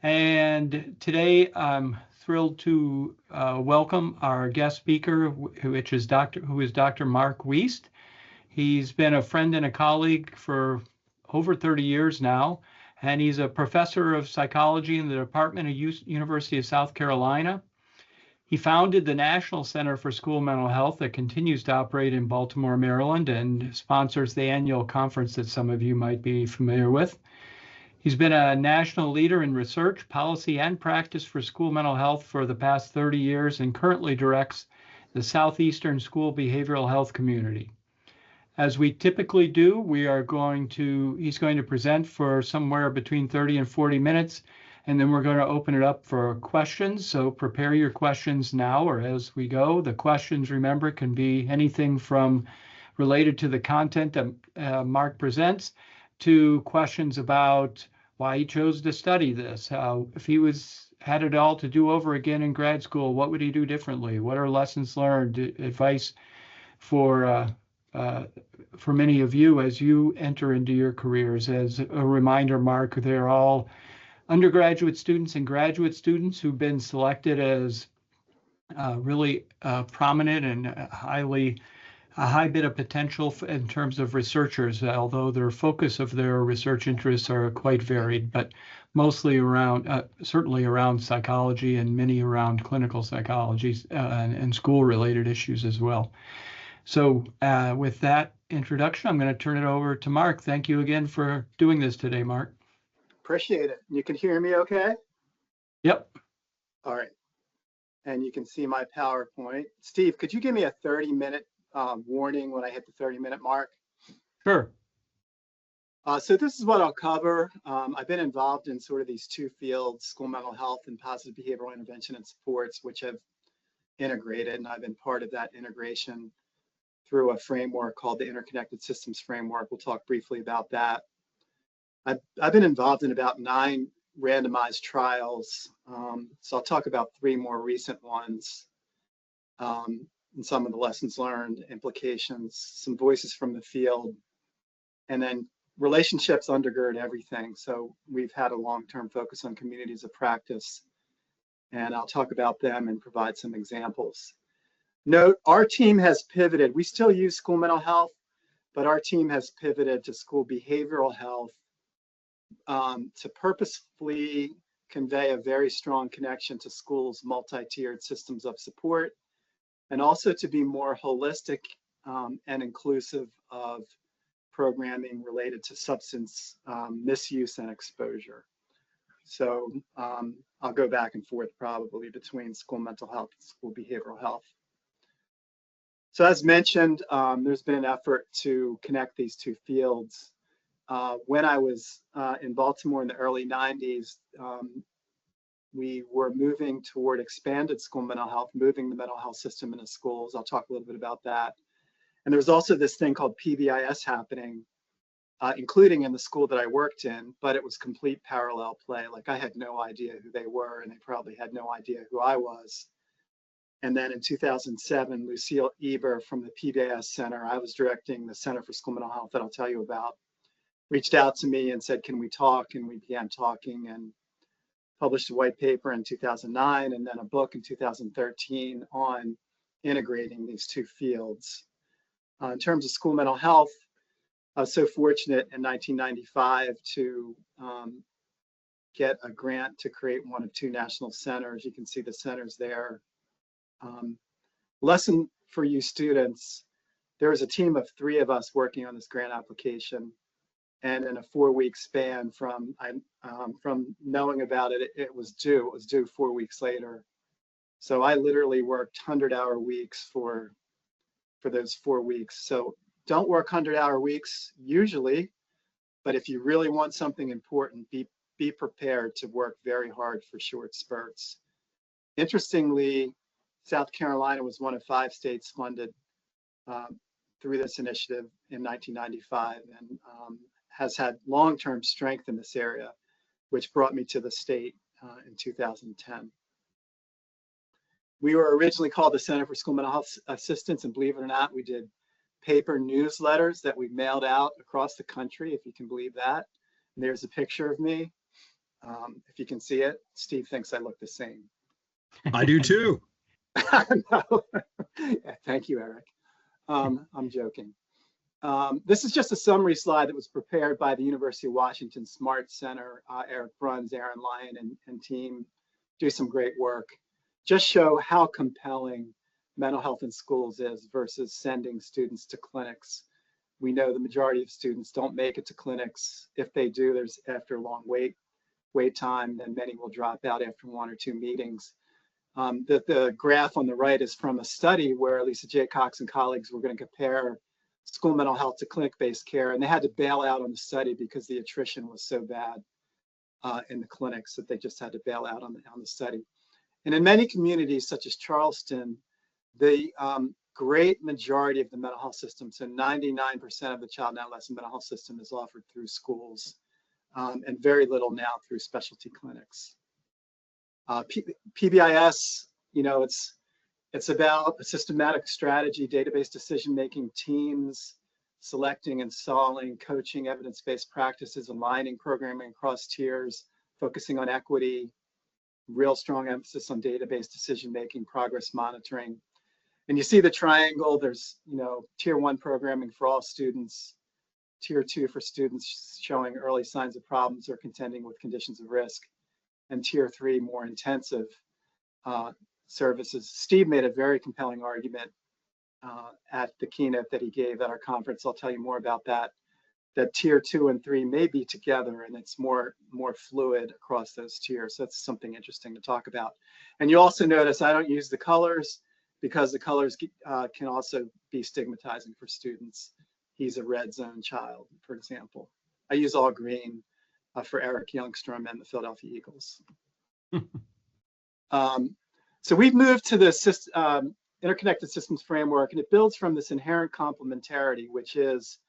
And today I'm thrilled to welcome our guest speaker, who is Dr. Mark Weist. He's been a friend and a colleague for over 30 years now, and he's a professor of psychology in the Department of University of South Carolina. He founded the National Center for School Mental Health that continues to operate in Baltimore, Maryland, and sponsors the annual conference that some of you might be familiar with. He's been a national leader in research, policy, and practice for school mental health for the past 30 years and currently directs the Southeastern School Behavioral Health Community. As we typically do, he's going to present for somewhere between 30 and 40 minutes, and then we're going to open it up for questions. So prepare your questions now or as we go. The questions, remember, can be anything from related to the content that Mark presents to questions about why he chose to study this. If he had it all to do over again in grad school, what would he do differently? What are lessons learned, advice for many of you as you enter into your careers? As a reminder, Mark, they're all undergraduate students and graduate students who've been selected as really prominent and a high bit of potential in terms of researchers, although their focus of their research interests are quite varied, but mostly certainly around psychology and many around clinical psychology and school-related issues as well. So with that introduction, I'm going to turn it over to Mark. Thank you again for doing this today, Mark. Appreciate it. You can hear me okay? Yep. All right. And you can see my PowerPoint. Steve, could you give me a 30-minute warning when I hit the 30-minute mark? Sure. So this is what I'll cover. I've been involved in sort of these two fields, school mental health and positive behavioral intervention and supports, which have integrated, and I've been part of that integration through a framework called the Interconnected Systems Framework. We'll talk briefly about that. I've been involved in about 9 randomized trials. So I'll talk about 3 more recent ones and some of the lessons learned, implications, some voices from the field, and then relationships undergird everything. So we've had a long-term focus on communities of practice, and I'll talk about them and provide some examples. Note, our team has pivoted. We still use school mental health, but our team has pivoted to school behavioral health to purposefully convey a very strong connection to schools' multi-tiered systems of support, and also to be more holistic and inclusive of programming related to substance misuse and exposure. So I'll go back and forth probably between school mental health and school behavioral health. So as mentioned, there's been an effort to connect these two fields. When I was in Baltimore in the early 90s, we were moving toward expanded school mental health, moving the mental health system into schools. I'll talk a little bit about that. And there was also this thing called PBIS happening, including in the school that I worked in, but it was complete parallel play. Like I had no idea who they were, and they probably had no idea who I was. And then in 2007, Lucille Eber from the PBIS Center, I was directing the Center for School Mental Health that I'll tell you about, reached out to me and said, can we talk? And we began talking and published a white paper in 2009 and then a book in 2013 on integrating these two fields. In terms of school mental health, I was so fortunate in 1995 to get a grant to create one of 2 national centers. You can see the centers there. Lesson for you students, there was a team of 3 of us working on this grant application. And in a 4-week span from knowing about it, it was due 4 weeks later. So I literally worked 100-hour weeks for those 4 weeks. So don't work 100-hour weeks usually, but if you really want something important, be prepared to work very hard for short spurts. Interestingly, South Carolina was one of 5 states funded through this initiative in 1995 and has had long-term strength in this area, which brought me to the state in 2010. We were originally called the Center for School Mental Health Assistance, and believe it or not, we did paper newsletters that we mailed out across the country, if you can believe that. And there's a picture of me. If you can see it, Steve thinks I look the same. I do too. No. Yeah, thank you, Eric. I'm joking. This is just a summary slide that was prepared by the University of Washington Smart Center. Eric Bruns, Aaron Lyon, and team do some great work. Just show how compelling mental health in schools is versus sending students to clinics. We know the majority of students don't make it to clinics. If they do, there's after a long wait time, then many will drop out after 1 or 2 meetings. The graph on the right is from a study where Lisa J. Cox and colleagues were going to compare school mental health to clinic-based care, and they had to bail out on the study because the attrition was so bad in the clinics that they just had to bail out on the study. And in many communities, such as Charleston, the great majority of the mental health system, so 99% of the child and adolescent mental health system is offered through schools, and very little now through specialty clinics. PBIS, you know, it's about a systematic strategy, database decision-making, teams, selecting, installing, coaching, evidence-based practices, aligning programming across tiers, focusing on equity, real strong emphasis on database decision-making, progress monitoring. And you see the triangle, there's, you know, tier 1 programming for all students, tier 2 for students showing early signs of problems or contending with conditions of risk, and tier 3 more intensive services. Steve made a very compelling argument at the keynote that he gave at our conference. I'll tell you more about that. That tier 2 and 3 may be together, and it's more fluid across those tiers. So that's something interesting to talk about. And you also notice I don't use the colors because the colors can also be stigmatizing for students. He's a red zone child, for example. I use all green for Eric Youngstrom and the Philadelphia Eagles. So we've moved to the interconnected systems framework, and it builds from this inherent complementarity, which is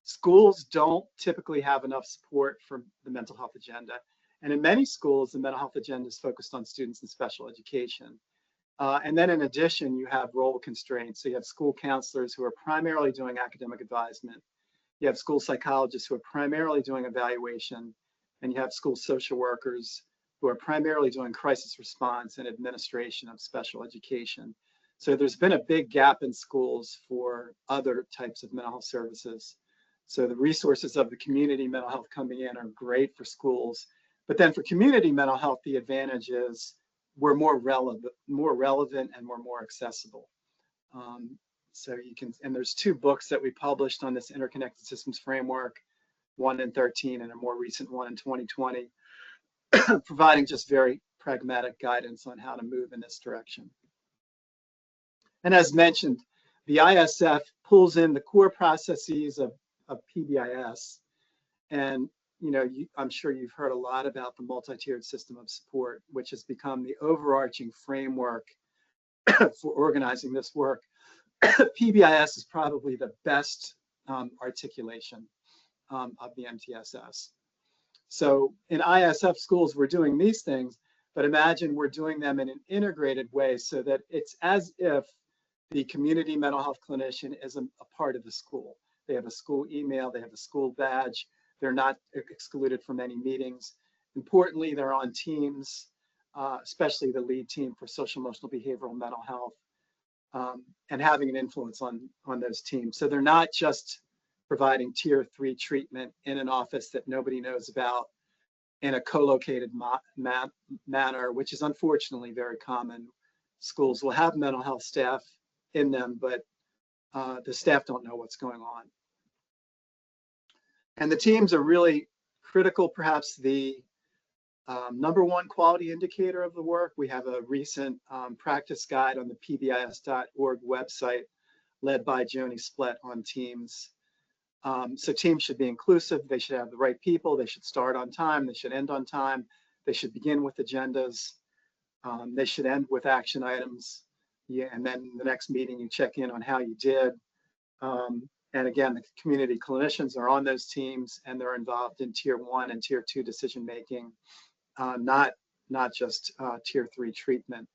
schools don't typically have enough support for the mental health agenda. And in many schools, the mental health agenda is focused on students in special education. And then in addition, you have role constraints. So you have school counselors who are primarily doing academic advisement. You have school psychologists who are primarily doing evaluation. And you have school social workers who are primarily doing crisis response and administration of special education. So there's been a big gap in schools for other types of mental health services. So the resources of the community mental health coming in are great for schools. But then for community mental health, the advantage is we're more relevant and we're more accessible. So you can, and there's 2 books that we published on this interconnected systems framework, one in 2013 and a more recent one in 2020, providing just very pragmatic guidance on how to move in this direction. And as mentioned, the ISF pulls in the core processes of PBIS. And you know, I'm sure you've heard a lot about the multi-tiered system of support, which has become the overarching framework for organizing this work. PBIS is probably the best articulation of the MTSS. So in ISF schools, we're doing these things, but imagine we're doing them in an integrated way so that it's as if the community mental health clinician is a part of the school. They have a school email, they have a school badge, they're not excluded from any meetings. Importantly, they're on teams, especially the lead team for social, emotional, behavioral mental health, and having an influence on those teams. So they're not just providing tier 3 treatment in an office that nobody knows about in a co-located manner, which is unfortunately very common. Schools will have mental health staff in them, but the staff don't know what's going on. And the teams are really critical, perhaps the #1 quality indicator of the work. We have a recent practice guide on the PBIS.org website led by Joni Splett on teams. So teams should be inclusive. They should have the right people. They should start on time. They should end on time. They should begin with agendas. They should end with action items. Yeah, and then the next meeting, you check in on how you did. And again, the community clinicians are on those teams and they're involved in tier 1 and tier 2 decision-making, not just tier 3 treatment.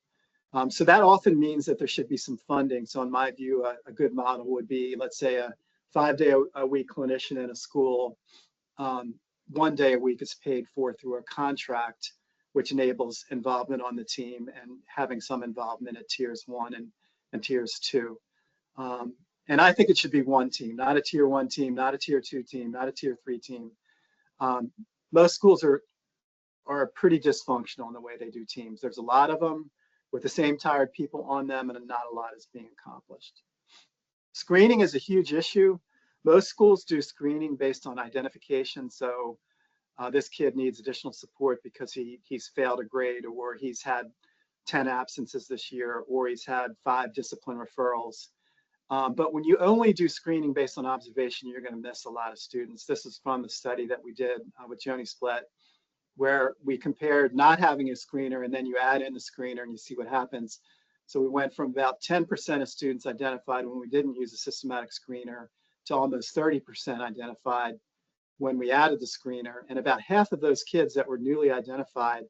So that often means that there should be some funding. So in my view, a good model would be, let's say, a 5-day-a-week clinician in a school 1 day a week is paid for through a contract, which enables involvement on the team and having some involvement at tiers 1 and tiers 2. And I think it should be one team, not a tier 1 team, not a tier 2 team, not a tier 3 team. Most schools are pretty dysfunctional in the way they do teams. There's a lot of them with the same tired people on them, and not a lot is being accomplished. Screening is a huge issue. Most schools do screening based on identification. So this kid needs additional support because he's failed a grade, or he's had 10 absences this year, or he's had 5 discipline referrals. But when you only do screening based on observation, you're going to miss a lot of students. This is from the study that we did with Joni Splett, where we compared not having a screener, and then you add in the screener and you see what happens. So we went from about 10% of students identified when we didn't use a systematic screener to almost 30% identified when we added the screener. And about half of those kids that were newly identified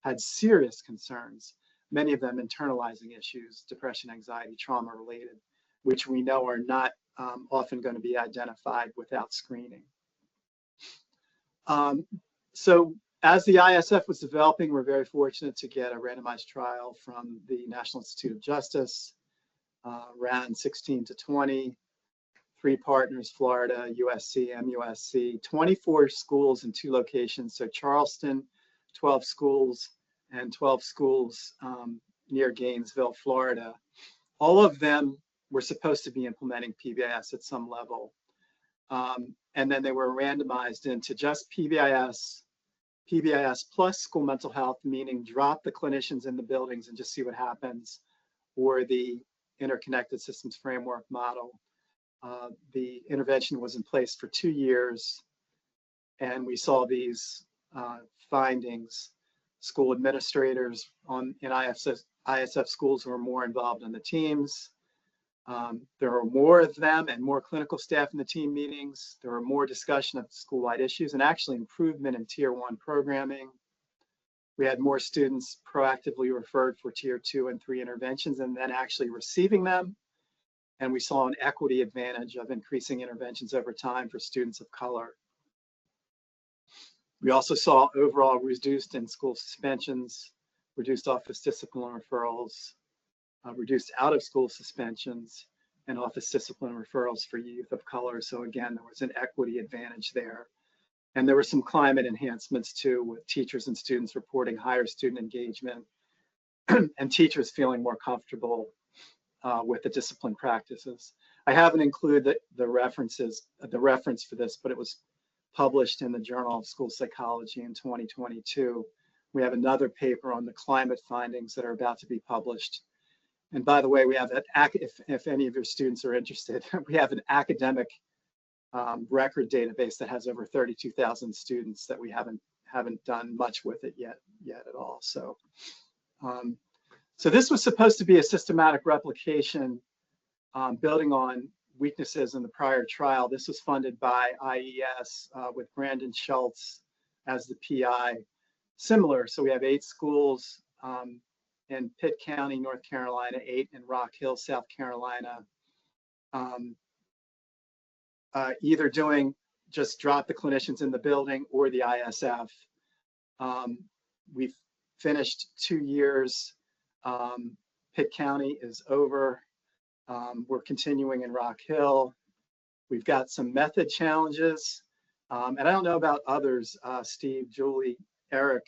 had serious concerns, many of them internalizing issues, depression, anxiety, trauma related, which we know are not often going to be identified without screening. So as the ISF was developing, we're very fortunate to get a randomized trial from the National Institute of Justice, ran 16 to 20, 3 partners, Florida, USC, MUSC, 24 schools in 2 locations. So Charleston, 12 schools, and 12 schools near Gainesville, Florida. All of them were supposed to be implementing PBIS at some level. And then they were randomized into just PBIS plus school mental health, meaning drop the clinicians in the buildings and just see what happens, or the interconnected systems framework model. The intervention was in place for 2 years, and we saw these findings. School administrators in ISF schools were more involved in the teams. There were more of them and more clinical staff in the team meetings. There were more discussion of school-wide issues and actually improvement in tier 1 programming. We had more students proactively referred for tier 2 and 3 interventions and then actually receiving them. And we saw an equity advantage of increasing interventions over time for students of color. We also saw overall reduced in-school suspensions, reduced office discipline referrals, reduced out-of-school suspensions, and office discipline referrals for youth of color. So again, there was an equity advantage there. And there were some climate enhancements too, with teachers and students reporting higher student engagement and teachers feeling more comfortable with the discipline practices. I haven't included the reference for this, but it was published in the Journal of School Psychology in 2022. We have another paper on the climate findings that are about to be published. And by the way, we have that, if any of your students are interested, we have an academic record database that has over 32,000 students that we haven't done much with it yet at all. So, so this was supposed to be a systematic replication building on weaknesses in the prior trial. This was funded by IES with Brandon Schultz as the PI. Similar, so we have 8 schools in Pitt County, North Carolina, 8 in Rock Hill, South Carolina, either doing just drop the clinicians in the building or the ISF. We've finished 2 years. Pitt County is over. We're continuing in Rock Hill. We've got some method challenges. And I don't know about others, Steve, Julie, Eric.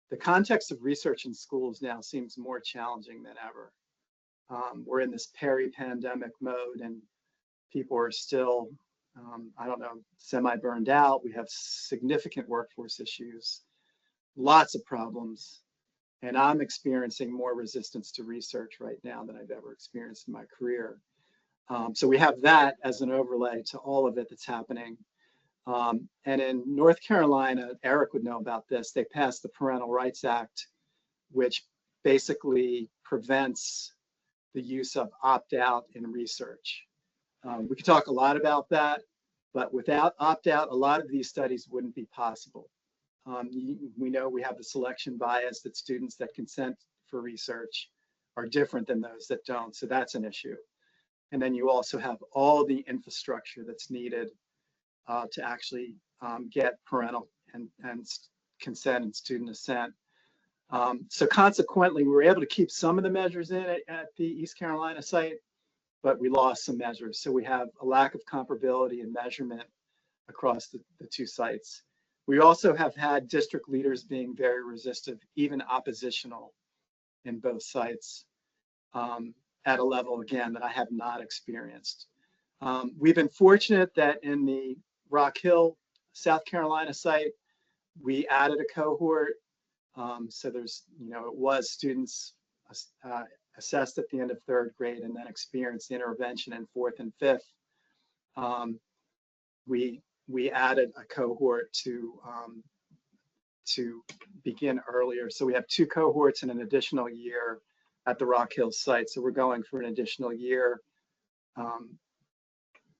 The context of research in schools now seems more challenging than ever. We're in this peri-pandemic mode and people are still, I don't know, semi-burned out. We have significant workforce issues, lots of problems. And I'm experiencing more resistance to research right now than I've ever experienced in my career. So we have that as an overlay to all of it that's happening. And in North Carolina, Eric would know about this, they passed the Parental Rights Act, which basically prevents the use of opt-out in research. We could talk a lot about that, but without opt-out, a lot of these studies wouldn't be possible. We know we have the selection bias that students that consent for research are different than those that don't, so that's an issue. And then you also have all the infrastructure that's needed to actually get parental and consent and student assent. So consequently, we were able to keep some of the measures in at the East Carolina site, but we lost some measures. So we have a lack of comparability and measurement across the two sites. We also have had district leaders being very resistive, even oppositional in both sites at a level, again, that I have not experienced. We've been fortunate that in the Rock Hill, South Carolina site, we added a cohort. So there's, it was students assessed at the end of 3rd grade and then experienced intervention in 4th and 5th. We added a cohort to begin earlier. So we have 2 cohorts and an additional year at the Rock Hill site. So we're going for an additional year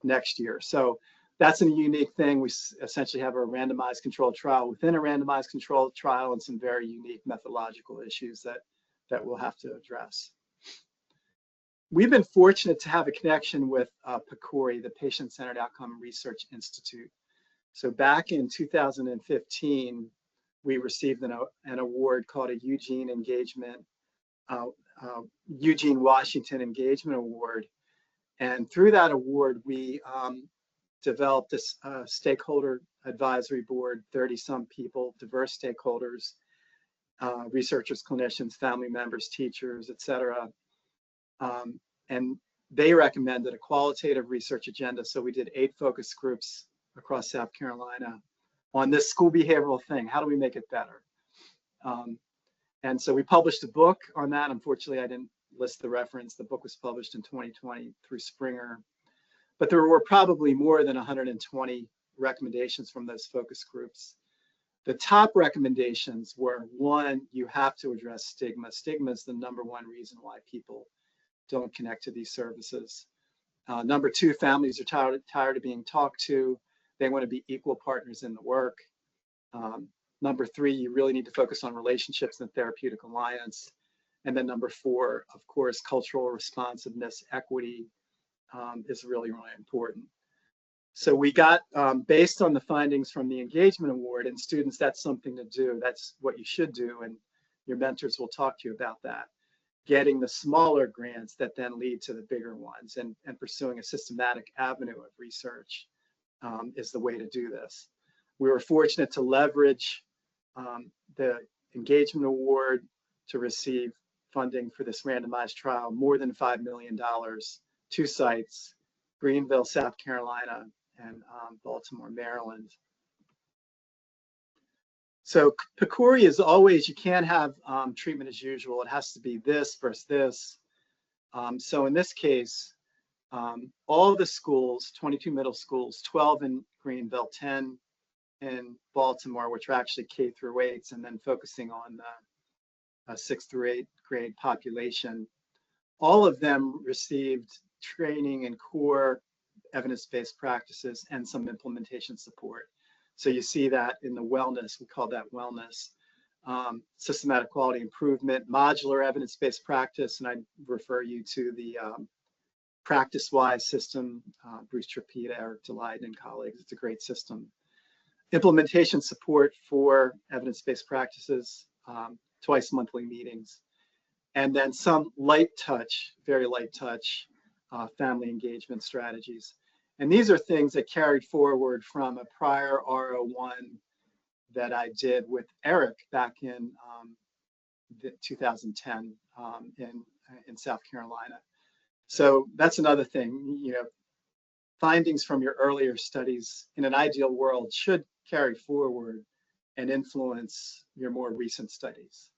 next year. So that's a unique thing. We essentially have a randomized controlled trial within a randomized controlled trial and some very unique methodological issues that we'll have to address. We've been fortunate to have a connection with PCORI, the Patient-Centered Outcome Research Institute. So back in 2015, we received an award called a Eugene Washington Engagement Award. And through that award, we developed this stakeholder advisory board, 30-some people, diverse stakeholders, researchers, clinicians, family members, teachers, et cetera. And they recommended a qualitative research agenda. So we did 8 focus groups across South Carolina on this school behavioral thing. How do we make it better? And so we published a book on that. Unfortunately, I didn't list the reference. The book was published in 2020 through Springer. But there were probably more than 120 recommendations from those focus groups. The top recommendations were, 1, you have to address stigma. Stigma is the #1 reason why people don't connect to these services. Number 2, families are tired of being talked to. They want to be equal partners in the work. Number 3, you really need to focus on relationships and therapeutic alliance. And then number 4, of course, cultural responsiveness, equity is really, really important. So we got, based on the findings from the engagement award, and students, that's something to do. That's what you should do. And your mentors will talk to you about that. Getting the smaller grants that then lead to the bigger ones and pursuing a systematic avenue of research is the way to do this. We were fortunate to leverage the engagement award to receive funding for this randomized trial, more than $5 million, 2 sites, Greenville, South Carolina, and Baltimore, Maryland. So PCORI is always, you can't have treatment as usual. It has to be this versus this. So in this case, all the schools, 22 middle schools, 12 in Greenville, 10 in Baltimore, which are actually K through 8s, and then focusing on the 6th through 8th grade population, all of them received training in core evidence-based practices and some implementation support. So you see that in the wellness, we call that wellness, systematic quality improvement, modular evidence-based practice, and I refer you to the PracticeWise system, Bruce Trapita, Eric Delight, and colleagues. It's a great system. Implementation support for evidence-based practices, twice monthly meetings, and then some light touch, very light touch, family engagement strategies. And these are things that carried forward from a prior R01 that I did with Eric back in 2010 in South Carolina. So that's another thing, findings from your earlier studies in an ideal world should carry forward and influence your more recent studies.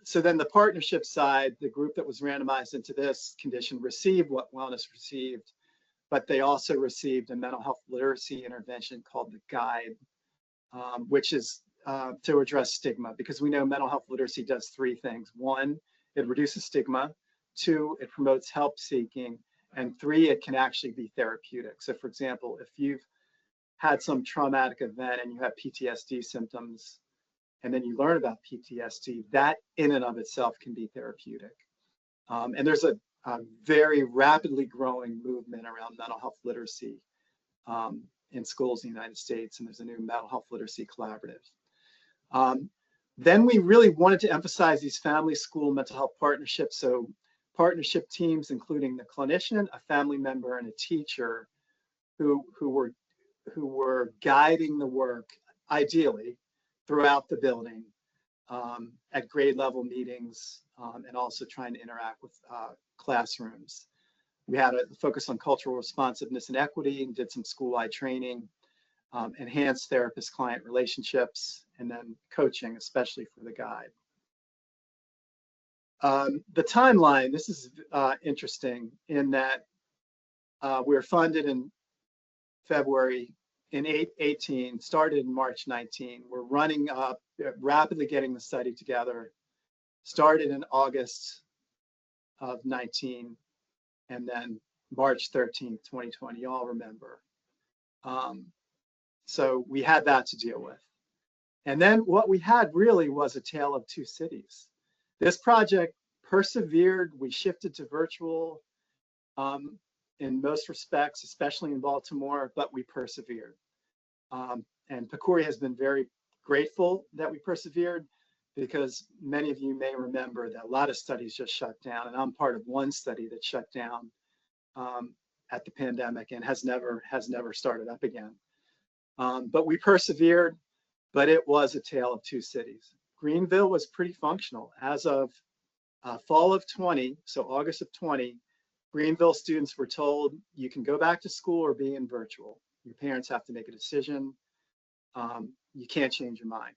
So then the partnership side, the group that was randomized into this condition received what wellness received, but they also received a mental health literacy intervention called the Guide, which is to address stigma, because we know mental health literacy does 3 things. 1, it reduces stigma. 2, it promotes help seeking. And 3, it can actually be therapeutic. So for example, if you've had some traumatic event and you have PTSD symptoms, and then you learn about PTSD, that in and of itself can be therapeutic. And there's a very rapidly growing movement around mental health literacy in schools in the United States, and there's a new mental health literacy collaborative. Then we really wanted to emphasize these family school mental health partnerships. So partnership teams, including the clinician, a family member, and a teacher who were guiding the work, ideally, throughout the building at grade level meetings and also trying to interact with classrooms. We had a focus on cultural responsiveness and equity and did some school-wide training, enhanced therapist-client relationships, and then coaching, especially for the guide. The timeline, this is interesting in that we were funded in February in 18, started in March 19. We're running up, rapidly getting the study together, started in August of 19, and then March 13th, 2020, you all remember. So we had that to deal with. And then what we had really was a tale of two cities. This project persevered. We shifted to virtual in most respects, especially in Baltimore, but we persevered. And PCORI has been very grateful that we persevered, because many of you may remember that a lot of studies just shut down, and I'm part of one study that shut down at the pandemic and has never started up again. But we persevered, but it was a tale of two cities. Greenville was pretty functional. As of fall of 20, so August of 20, Greenville students were told you can go back to school or be in virtual. Your parents have to make a decision. You can't change your mind.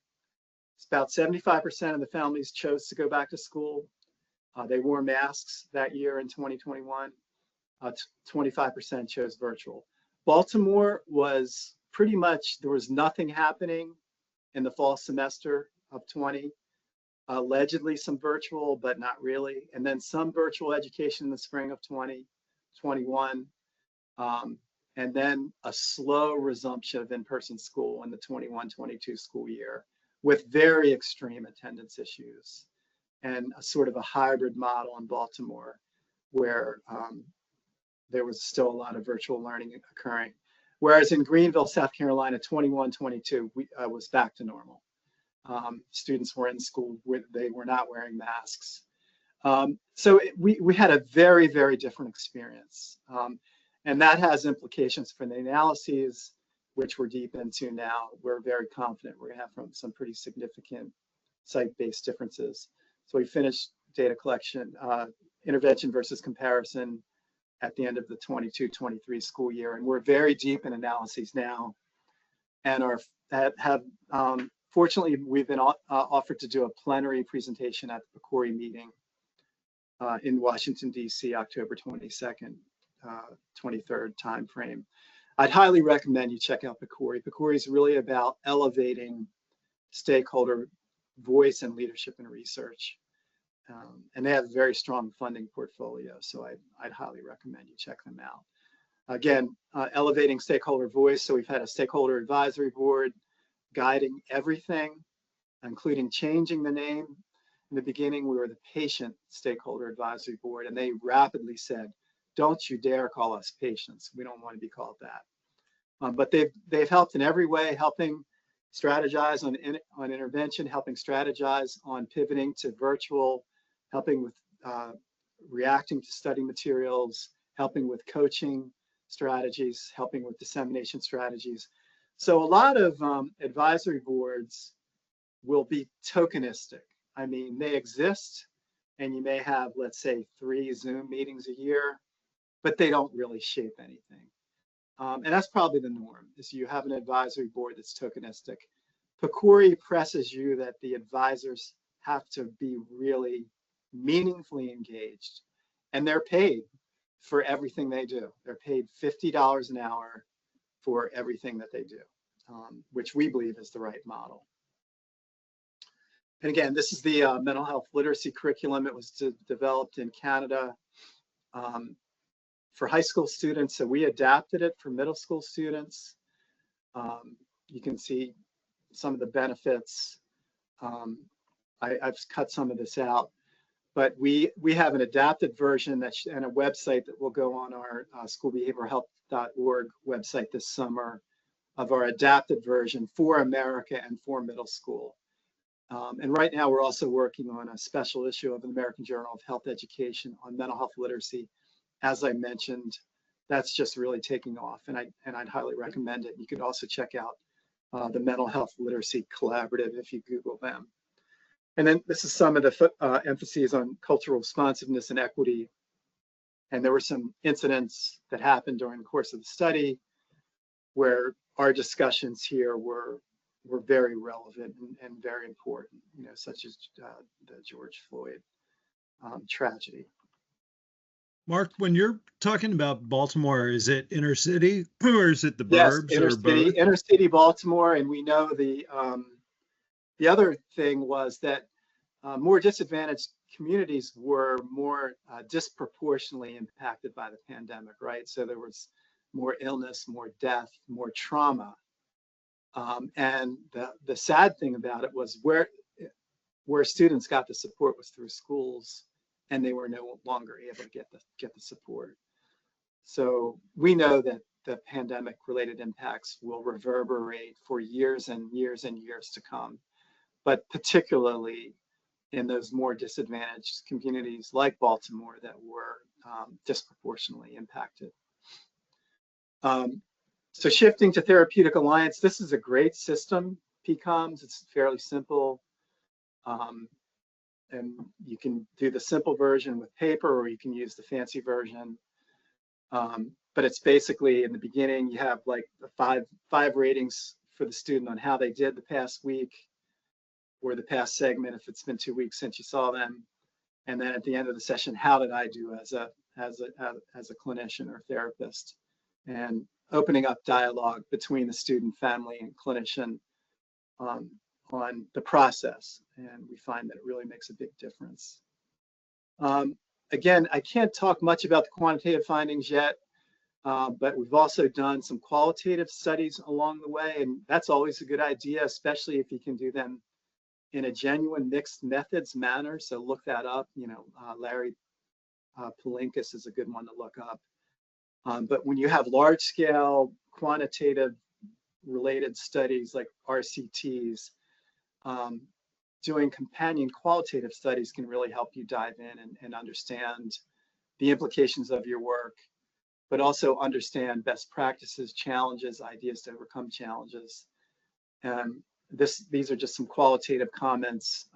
It's about 75% of the families chose to go back to school. They wore masks that year in 2021. 25% chose virtual. Baltimore was pretty much, there was nothing happening in the fall semester of 20. Allegedly some virtual, but not really. And then some virtual education in the spring of 2021. And then a slow resumption of in-person school in the 21-22 school year with very extreme attendance issues, and a sort of a hybrid model in Baltimore where there was still a lot of virtual learning occurring. Whereas in Greenville, South Carolina, 21-22 was back to normal. Students were in school, they were not wearing masks. So we had a very, very different experience. And that has implications for the analyses, which we're deep into now. We're very confident we're gonna have some pretty significant site-based differences. So we finished data collection, intervention versus comparison at the end of the 22-23 school year. And we're very deep in analyses now, and fortunately, we've been offered to do a plenary presentation at the PCORI meeting in Washington, D.C., October 22nd, 23rd timeframe. I'd highly recommend you check out PCORI. PCORI is really about elevating stakeholder voice and leadership in research. And they have a very strong funding portfolio, so I'd highly recommend you check them out. Again, elevating stakeholder voice. So we've had a stakeholder advisory board guiding everything, including changing the name. In the beginning, we were the patient stakeholder advisory board, and they rapidly said, don't you dare call us patients. We don't want to be called that. But they've helped in every way, helping strategize on intervention, helping strategize on pivoting to virtual, helping with reacting to study materials, helping with coaching strategies, helping with dissemination strategies. So a lot of advisory boards will be tokenistic. I mean, they exist, and you may have, let's say, 3 Zoom meetings a year, but they don't really shape anything. And that's probably the norm, is you have an advisory board that's tokenistic. PCORI presses you that the advisors have to be really meaningfully engaged, and they're paid for everything they do. They're paid $50 an hour for everything that they do, which we believe is the right model. And again, this is the mental health literacy curriculum. It was developed in Canada for high school students, so we adapted it for middle school students. You can see some of the benefits. I've cut some of this out, but we have an adapted version and a website that will go on our schoolbehavioralhealth.org website this summer, of our adapted version for America and for middle school. And right now we're also working on a special issue of the American Journal of Health Education on mental health literacy. As I mentioned, that's just really taking off, and I'd highly recommend it. You could also check out the Mental Health Literacy Collaborative if you Google them. And then this is some of the emphases on cultural responsiveness and equity. And there were some incidents that happened during the course of the study where our discussions here were very relevant and very important, you know, such as the George Floyd tragedy. Mark, when you're talking about Baltimore, is it inner city or is it the Yes, burbs or both? inner city Baltimore. And we know the other thing was that more disadvantaged communities were more disproportionately impacted by the pandemic, right? So there was more illness, more death, more trauma. And the sad thing about it was where students got the support was through schools, and they were no longer able to get the support. So we know that the pandemic-related impacts will reverberate for years and years and years to come, but particularly in those more disadvantaged communities like Baltimore that were disproportionately impacted. So shifting to Therapeutic Alliance, this is a great system, PCOMS. It's fairly simple. And you can do the simple version with paper, or you can use the fancy version. But it's basically, in the beginning, you have like the five ratings for the student on how they did the past week or the past segment, if it's been 2 weeks since you saw them. And then at the end of the session, how did I do as a clinician or therapist? And opening up dialogue between the student, family, and clinician on the process. And we find that it really makes a big difference. Again, I can't talk much about the quantitative findings yet, but we've also done some qualitative studies along the way, and that's always a good idea, especially if you can do them in a genuine mixed methods manner. So look that up. You know, Larry Palinkas is a good one to look up. But when you have large scale quantitative related studies like RCTs, doing companion qualitative studies can really help you dive in and understand the implications of your work, but also understand best practices, challenges, ideas to overcome challenges. And these are just some qualitative comments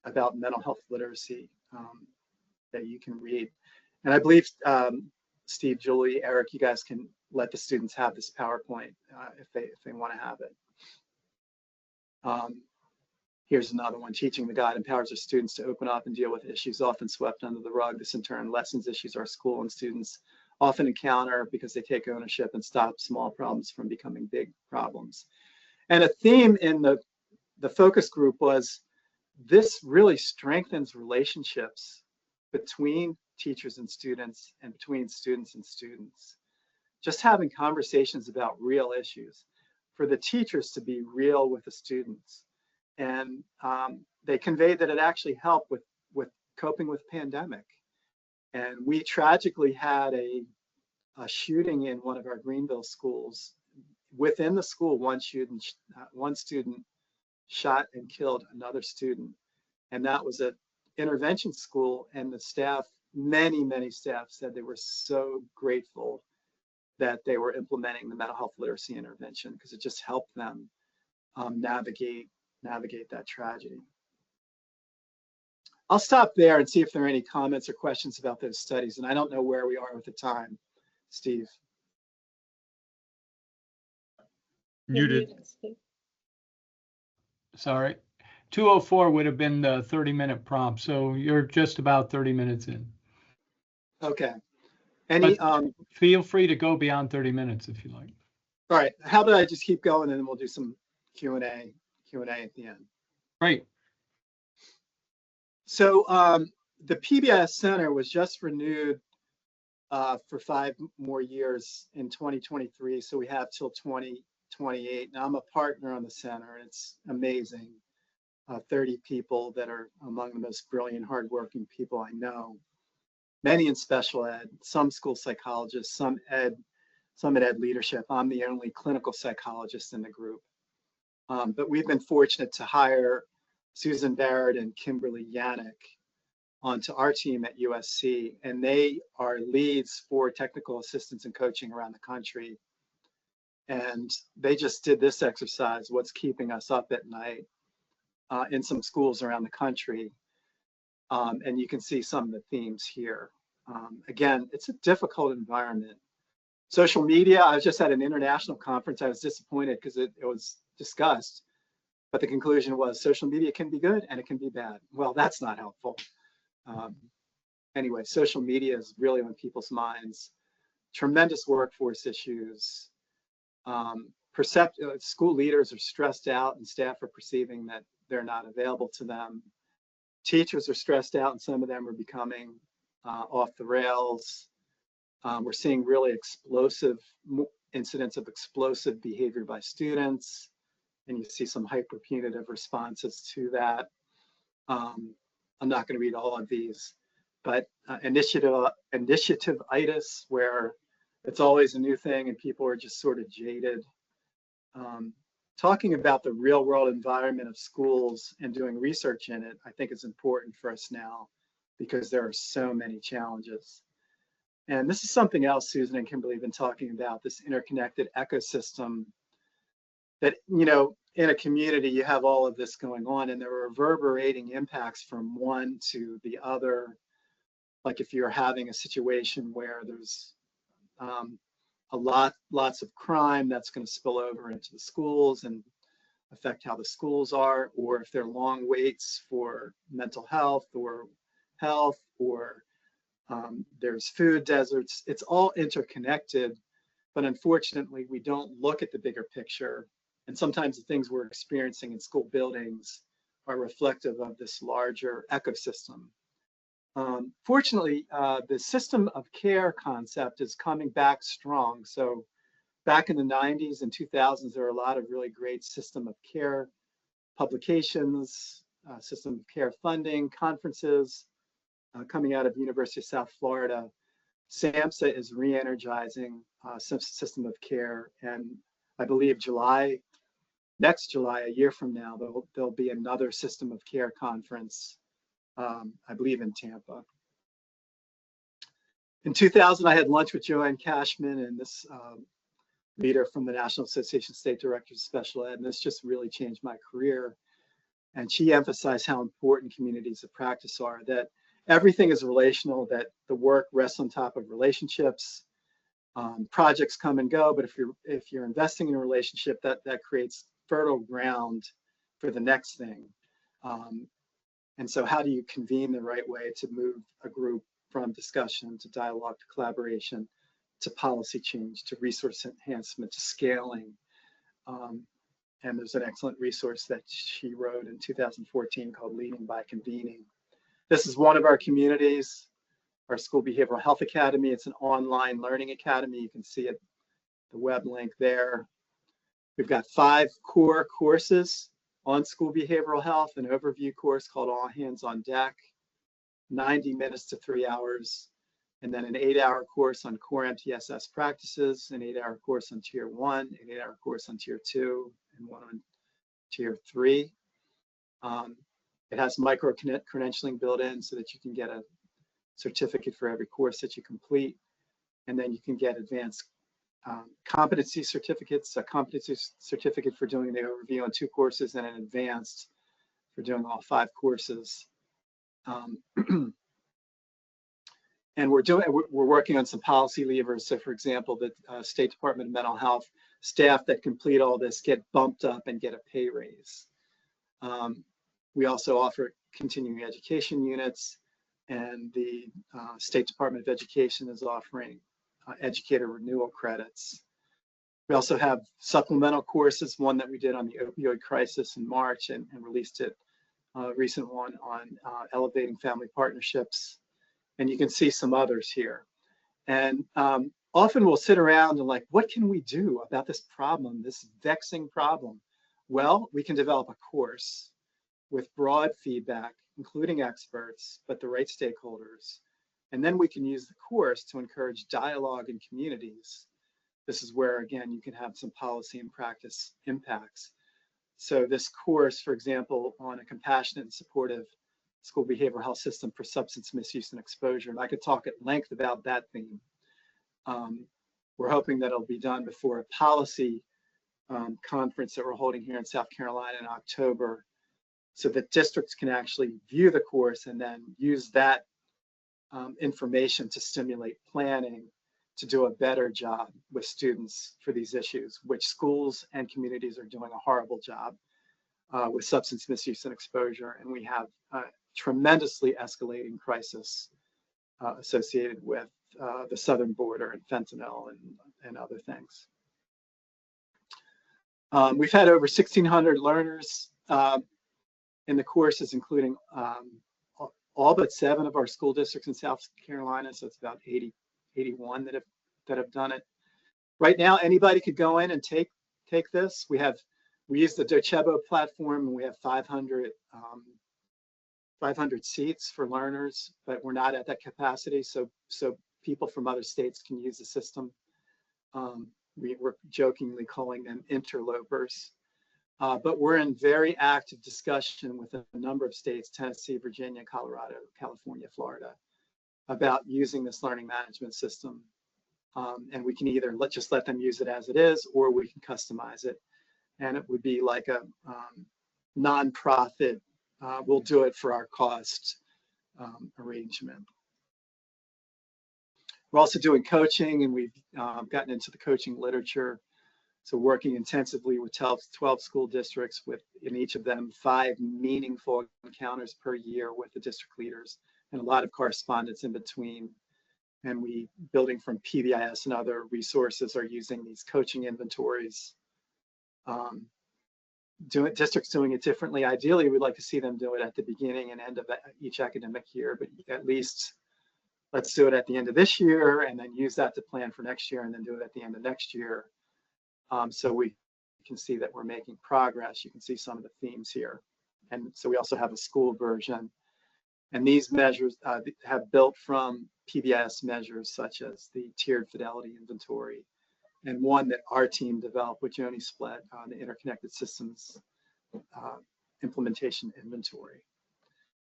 about mental health literacy that you can read. And I believe Steve, Julie, Eric, you guys can let the students have this PowerPoint if they want to have it. Here's another one. Teaching the guide empowers our students to open up and deal with issues often swept under the rug. This in turn lessens issues our school and students often encounter because they take ownership and stop small problems from becoming big problems. And a theme in the focus group was this really strengthens relationships between teachers and students and between students and students. Just having conversations about real issues, for the teachers to be real with the students. And they conveyed that it actually helped with coping with pandemic. And we tragically had a shooting in one of our Greenville schools. Within the school, one student shot and killed another student. And that was an intervention school, and the staff, many staff said they were so grateful that they were implementing the mental health literacy intervention because it just helped them navigate that tragedy. I'll stop there and see if there are any comments or questions about those studies. And I don't know where we are with the time, Steve. Muted. Sorry. 2:04 would have been the 30-minute prompt, so you're just about 30 minutes in. Okay. Any feel free to go beyond 30 minutes if you like. All right. How about I just keep going and then we'll do some Q&A at the end. Great. So the PBIS Center was just renewed for 5 more years in 2023. So we have till 2028. Now I'm a partner on the center, and it's amazing. 30 people that are among the most brilliant, hardworking people I know. Many in special ed, some school psychologists, some ed Summit Ed leadership. I'm the only clinical psychologist in the group. But we've been fortunate to hire Susan Barrett and Kimberly Yannick onto our team at USC, and they are leads for technical assistance and coaching around the country. And they just did this exercise, what's keeping us up at night, in some schools around the country. And you can see some of the themes here. Again, it's a difficult environment. Social media, I was just at an international conference. I was disappointed because it was discussed, but the conclusion was social media can be good and it can be bad. Well, that's not helpful. Anyway, social media is really on people's minds. Tremendous workforce issues. School leaders are stressed out and staff are perceiving that they're not available to them. Teachers are stressed out and some of them are becoming off the rails. We're seeing really explosive incidents of explosive behavior by students, and you see some hyper-punitive responses to that. I'm not going to read all of these, but initiative-itis, where it's always a new thing and people are just sort of jaded. Talking about the real-world environment of schools and doing research in it, I think is important for us now because there are so many challenges. And this is something else Susan and Kimberly have been talking about, this interconnected ecosystem that, you know, in a community, you have all of this going on and there are reverberating impacts from one to the other. Like if you're having a situation where there's lots of crime, that's going to spill over into the schools and affect how the schools are, or if there are long waits for mental health or there's food deserts. It's all interconnected, but unfortunately, we don't look at the bigger picture. And sometimes the things we're experiencing in school buildings are reflective of this larger ecosystem. Fortunately, the system of care concept is coming back strong. So back in the 90s and 2000s, there were a lot of really great system of care publications, system of care funding, conferences coming out of the University of South Florida. SAMHSA is re-energizing system of care. And I believe next July, a year from now, there'll be another system of care conference, I believe in Tampa. In 2000, I had lunch with Joanne Cashman and this leader from the National Association of State Directors of Special Ed, and this just really changed my career. And she emphasized how important communities of practice are, that everything is relational, that the work rests on top of relationships. Projects come and go, but if you're investing in a relationship, that creates fertile ground for the next thing. And so how do you convene the right way to move a group from discussion to dialogue to collaboration to policy change to resource enhancement to scaling? And there's an excellent resource that she wrote in 2014 called Leading by Convening. This is one of our communities, our School Behavioral Health Academy. It's an online learning academy. You can see it, the web link there. We've got 5 core courses on school behavioral health, an overview course called All Hands on Deck, 90 minutes to 3 hours, and then an 8-hour course on core MTSS practices, an 8-hour course on Tier 1, an 8-hour course on Tier 2, and one on Tier 3. It has micro-credentialing built in so that you can get a certificate for every course that you complete, and then you can get advanced competency certificates, a competency certificate for doing the overview on 2 courses and an advanced for doing all 5 courses. And we're working on some policy levers. So for example, the State Department of Mental Health staff that complete all this get bumped up and get a pay raise. We also offer continuing education units, and the State Department of Education is offering educator renewal credits. We also have supplemental courses, one that we did on the opioid crisis in March and released it, a recent one on elevating family partnerships. And you can see some others here. And often we'll sit around and like, what can we do about this problem, this vexing problem? Well, we can develop a course with broad feedback, including experts, but the right stakeholders. And then we can use the course to encourage dialogue in communities. this is where, again, you can have some policy and practice impacts. So this course, for example, on a compassionate and supportive school behavioral health system for substance misuse and exposure, and I could talk at length about that theme. We're hoping that it'll be done before a policy conference that we're holding here in South Carolina in October, so that districts can actually view the course and then use that information to stimulate planning to do a better job with students for these issues, which schools and communities are doing a horrible job with substance misuse and exposure. And we have a tremendously escalating crisis associated with the southern border and fentanyl and other things. We've had over 1,600 learners in the courses, including all but 7 of our school districts in South Carolina. So it's about 81 that have done it. Right now, anybody could go in and take this. We use the Docebo platform, and we have 500 seats for learners, but we're not at that capacity. So people from other states can use the system. We're jokingly calling them interlopers. But we're in very active discussion with a number of states, Tennessee, Virginia, Colorado, California, Florida, about using this learning management system. And we can either just let them use it as it is, or we can customize it. And it would be like a nonprofit, we'll do it for our cost arrangement. We're also doing coaching, and we've gotten into the coaching literature. So working intensively with 12 school districts, with in each of them 5 meaningful encounters per year with the district leaders, and a lot of correspondence in between. And we, building from PBIS and other resources, are using these coaching inventories. Districts doing it differently. Ideally, we'd like to see them do it at the beginning and end of each academic year, but at least let's do it at the end of this year and then use that to plan for next year, and then do it at the end of next year. So we can see that we're making progress. You can see some of the themes here. And so we also have a school version. And these measures have built from PBIS measures such as the tiered fidelity inventory, and one that our team developed with Joni Splett on the interconnected systems implementation inventory.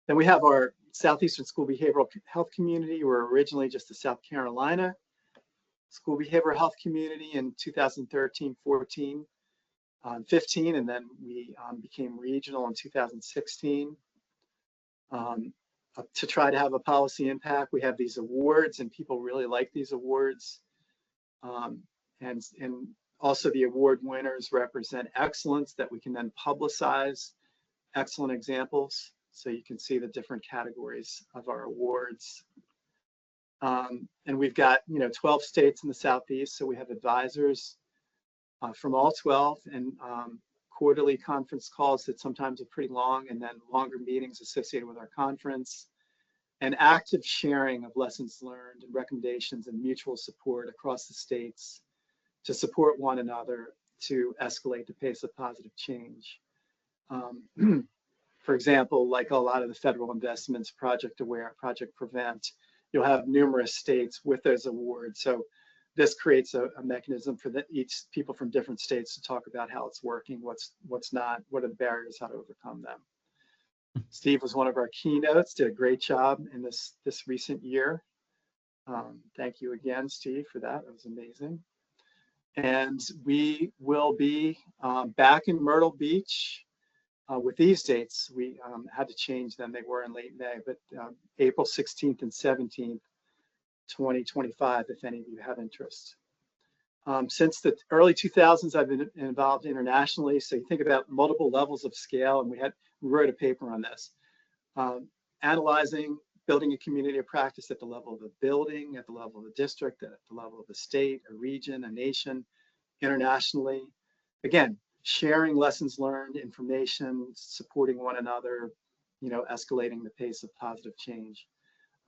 Then we have our Southeastern School Behavioral Health Community. We're originally just a South Carolina school behavioral health community in 2013, 14, 15, and then we became regional in 2016. To try to have a policy impact, we have these awards, and people really like these awards. And also the award winners represent excellence that we can then publicize excellent examples. So you can see the different categories of our awards. And we've got 12 states in the Southeast, so we have advisors from all 12, and quarterly conference calls that sometimes are pretty long, and then longer meetings associated with our conference, and active sharing of lessons learned and recommendations and mutual support across the states to support one another to escalate the pace of positive change. For example, like a lot of the federal investments, Project Aware, Project Prevent, you'll have numerous states with those awards. So this creates a mechanism for each people from different states to talk about how it's working, what's not, what are the barriers, how to overcome them. Steve was one of our keynotes, did a great job in this recent year. Thank you again, Steve, for that. It was amazing. And we will be back in Myrtle Beach with these dates. We had to change them. They were in late May, but April 16th and 17th, 2025, if any of you have interest. Since the early 2000s, I've been involved internationally. So you think about multiple levels of scale, and we wrote a paper on this, analyzing building a community of practice at the level of a building, at the level of a district, at the level of a state, a region, a nation, internationally. Again, sharing lessons learned, information, supporting one another, escalating the pace of positive change.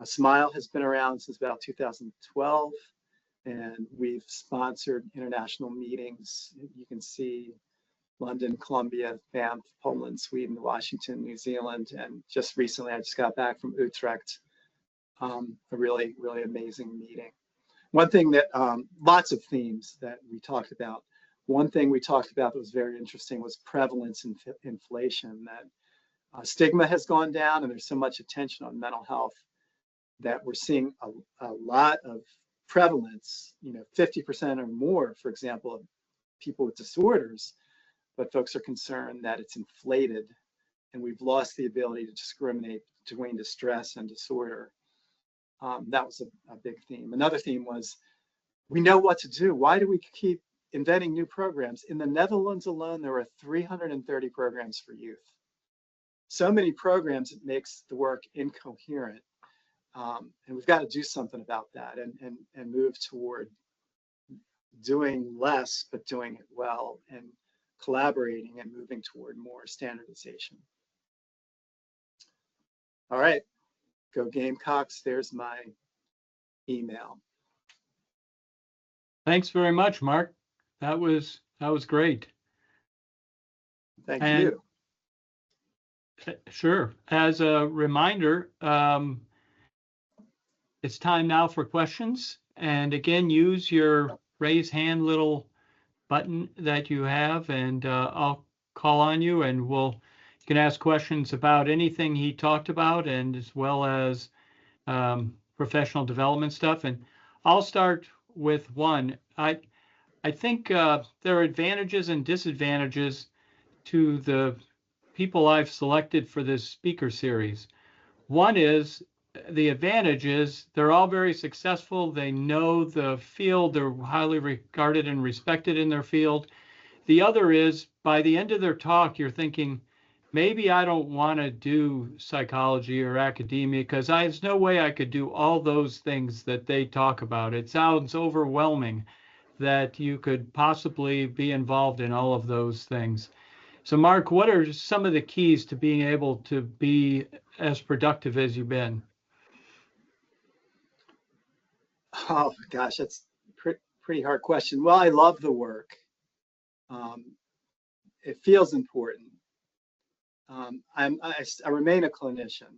SMILE has been around since about 2012, and we've sponsored international meetings. You can see London, Colombia, Banff, Poland, Sweden, Washington, New Zealand, and just recently I just got back from Utrecht, a really, really amazing meeting. one thing that, lots of themes that we talked about. One thing we talked about that was very interesting was prevalence and inflation, that stigma has gone down and there's so much attention on mental health that we're seeing a lot of prevalence, 50% or more, for example, of people with disorders, but folks are concerned that it's inflated and we've lost the ability to discriminate between distress and disorder. That was a big theme. Another theme was, we know what to do. Why do we keep inventing new programs? In the Netherlands alone, there are 330 programs for youth. So many programs, it makes the work incoherent. And we've got to do something about that and move toward doing less, but doing it well, and collaborating and moving toward more standardization. All right, go Gamecocks. There's my email. Thanks very much, Mark. That was great. Thank you. Sure. As a reminder, it's time now for questions. And again, use your raise hand little button that you have, and I'll call on you, and you can ask questions about anything he talked about, and as well as professional development stuff. And I'll start with one. I think there are advantages and disadvantages to the people I've selected for this speaker series. One is, the advantage is they're all very successful. They know the field. They're highly regarded and respected in their field. The other is, by the end of their talk, you're thinking, maybe I don't want to do psychology or academia because there's no way I could do all those things that they talk about. It sounds overwhelming that you could possibly be involved in all of those things. So Mark, what are some of the keys to being able to be as productive as you've been? Oh gosh, that's a pretty hard question. Well, I love the work. It feels important. I remain a clinician.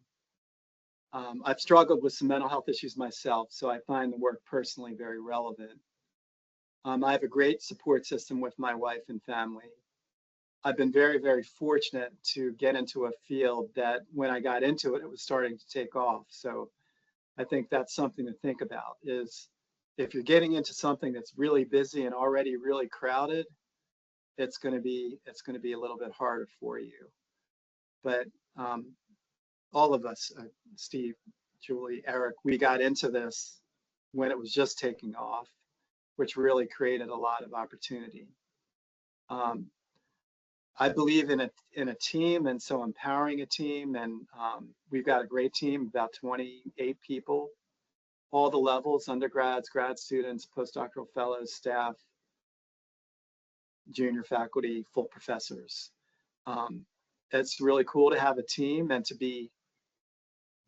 I've struggled with some mental health issues myself, so I find the work personally very relevant. I have a great support system with my wife and family. I've been very, very fortunate to get into a field that when I got into it, it was starting to take off. So I think that's something to think about, is if you're getting into something that's really busy and already really crowded, it's going to be a little bit harder for you. But all of us, Steve, Julie, Eric, we got into this when it was just taking off, which really created a lot of opportunity. I believe in a team, and so empowering a team, and we've got a great team, about 28 people, all the levels, undergrads, grad students, postdoctoral fellows, staff, junior faculty, full professors. It's really cool to have a team and to be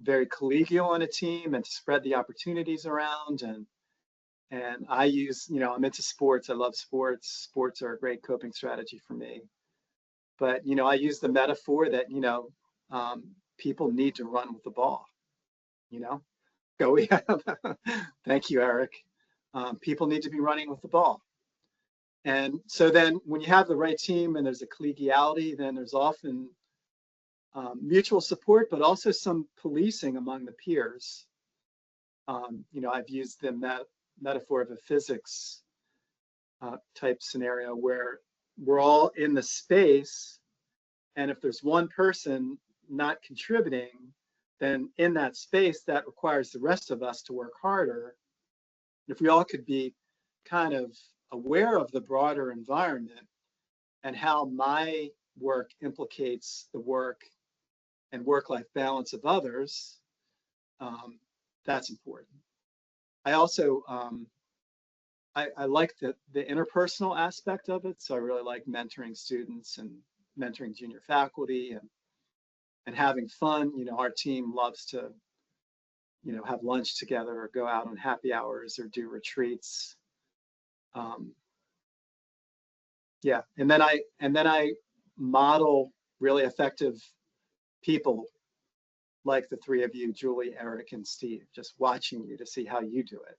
very collegial on a team and to spread the opportunities around. And I use, I'm into sports. I love sports. Sports are a great coping strategy for me. But, I use the metaphor that, people need to run with the ball, Go. Thank you, Eric. People need to be running with the ball. And so then when you have the right team and there's a collegiality, then there's often mutual support, but also some policing among the peers. I've used the metaphor of a physics type scenario where we're all in the space, and if there's one person not contributing, then in that space that requires the rest of us to work harder. If we all could be kind of aware of the broader environment and how my work implicates the work and work-life balance of others, that's important. I also I like the interpersonal aspect of it. So I really like mentoring students and mentoring junior faculty and having fun. Our team loves to, have lunch together or go out on happy hours or do retreats. Yeah, and then I model really effective people like the three of you, Julie, Eric, and Steve, just watching you to see how you do it.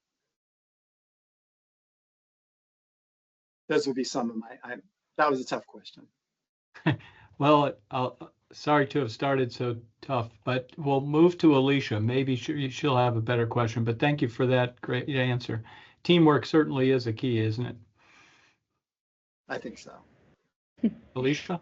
those would be some of my, that was a tough question. Well, sorry to have started so tough, but we'll move to Alicia. Maybe she'll have a better question, but thank you for that great answer. Teamwork certainly is a key, isn't it? I think so. Alicia?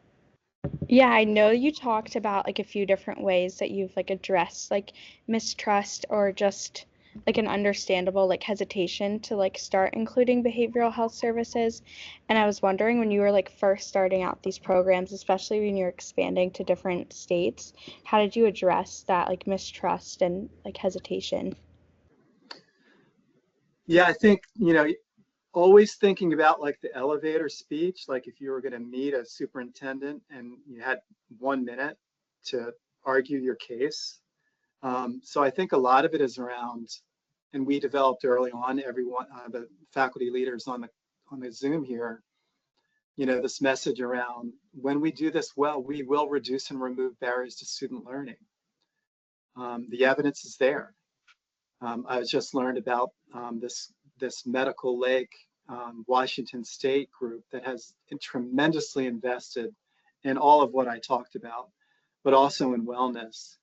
Yeah, I know you talked about like a few different ways that you've like addressed like mistrust or just like an understandable like hesitation to like start including behavioral health services. And I was wondering when you were like first starting out these programs, especially when you're expanding to different states, how did you address that like mistrust and like hesitation? Yeah, I think, you know, always thinking about like the elevator speech, like if you were going to meet a superintendent and you had 1 minute to argue your case. So I think a lot of it is around, and we developed early on, everyone, the faculty leaders on the Zoom here, you know, this message around when we do this well, we will reduce and remove barriers to student learning. The evidence is there. I just learned about this Medical Lake Washington State group that has tremendously invested in all of what I talked about, but also in wellness.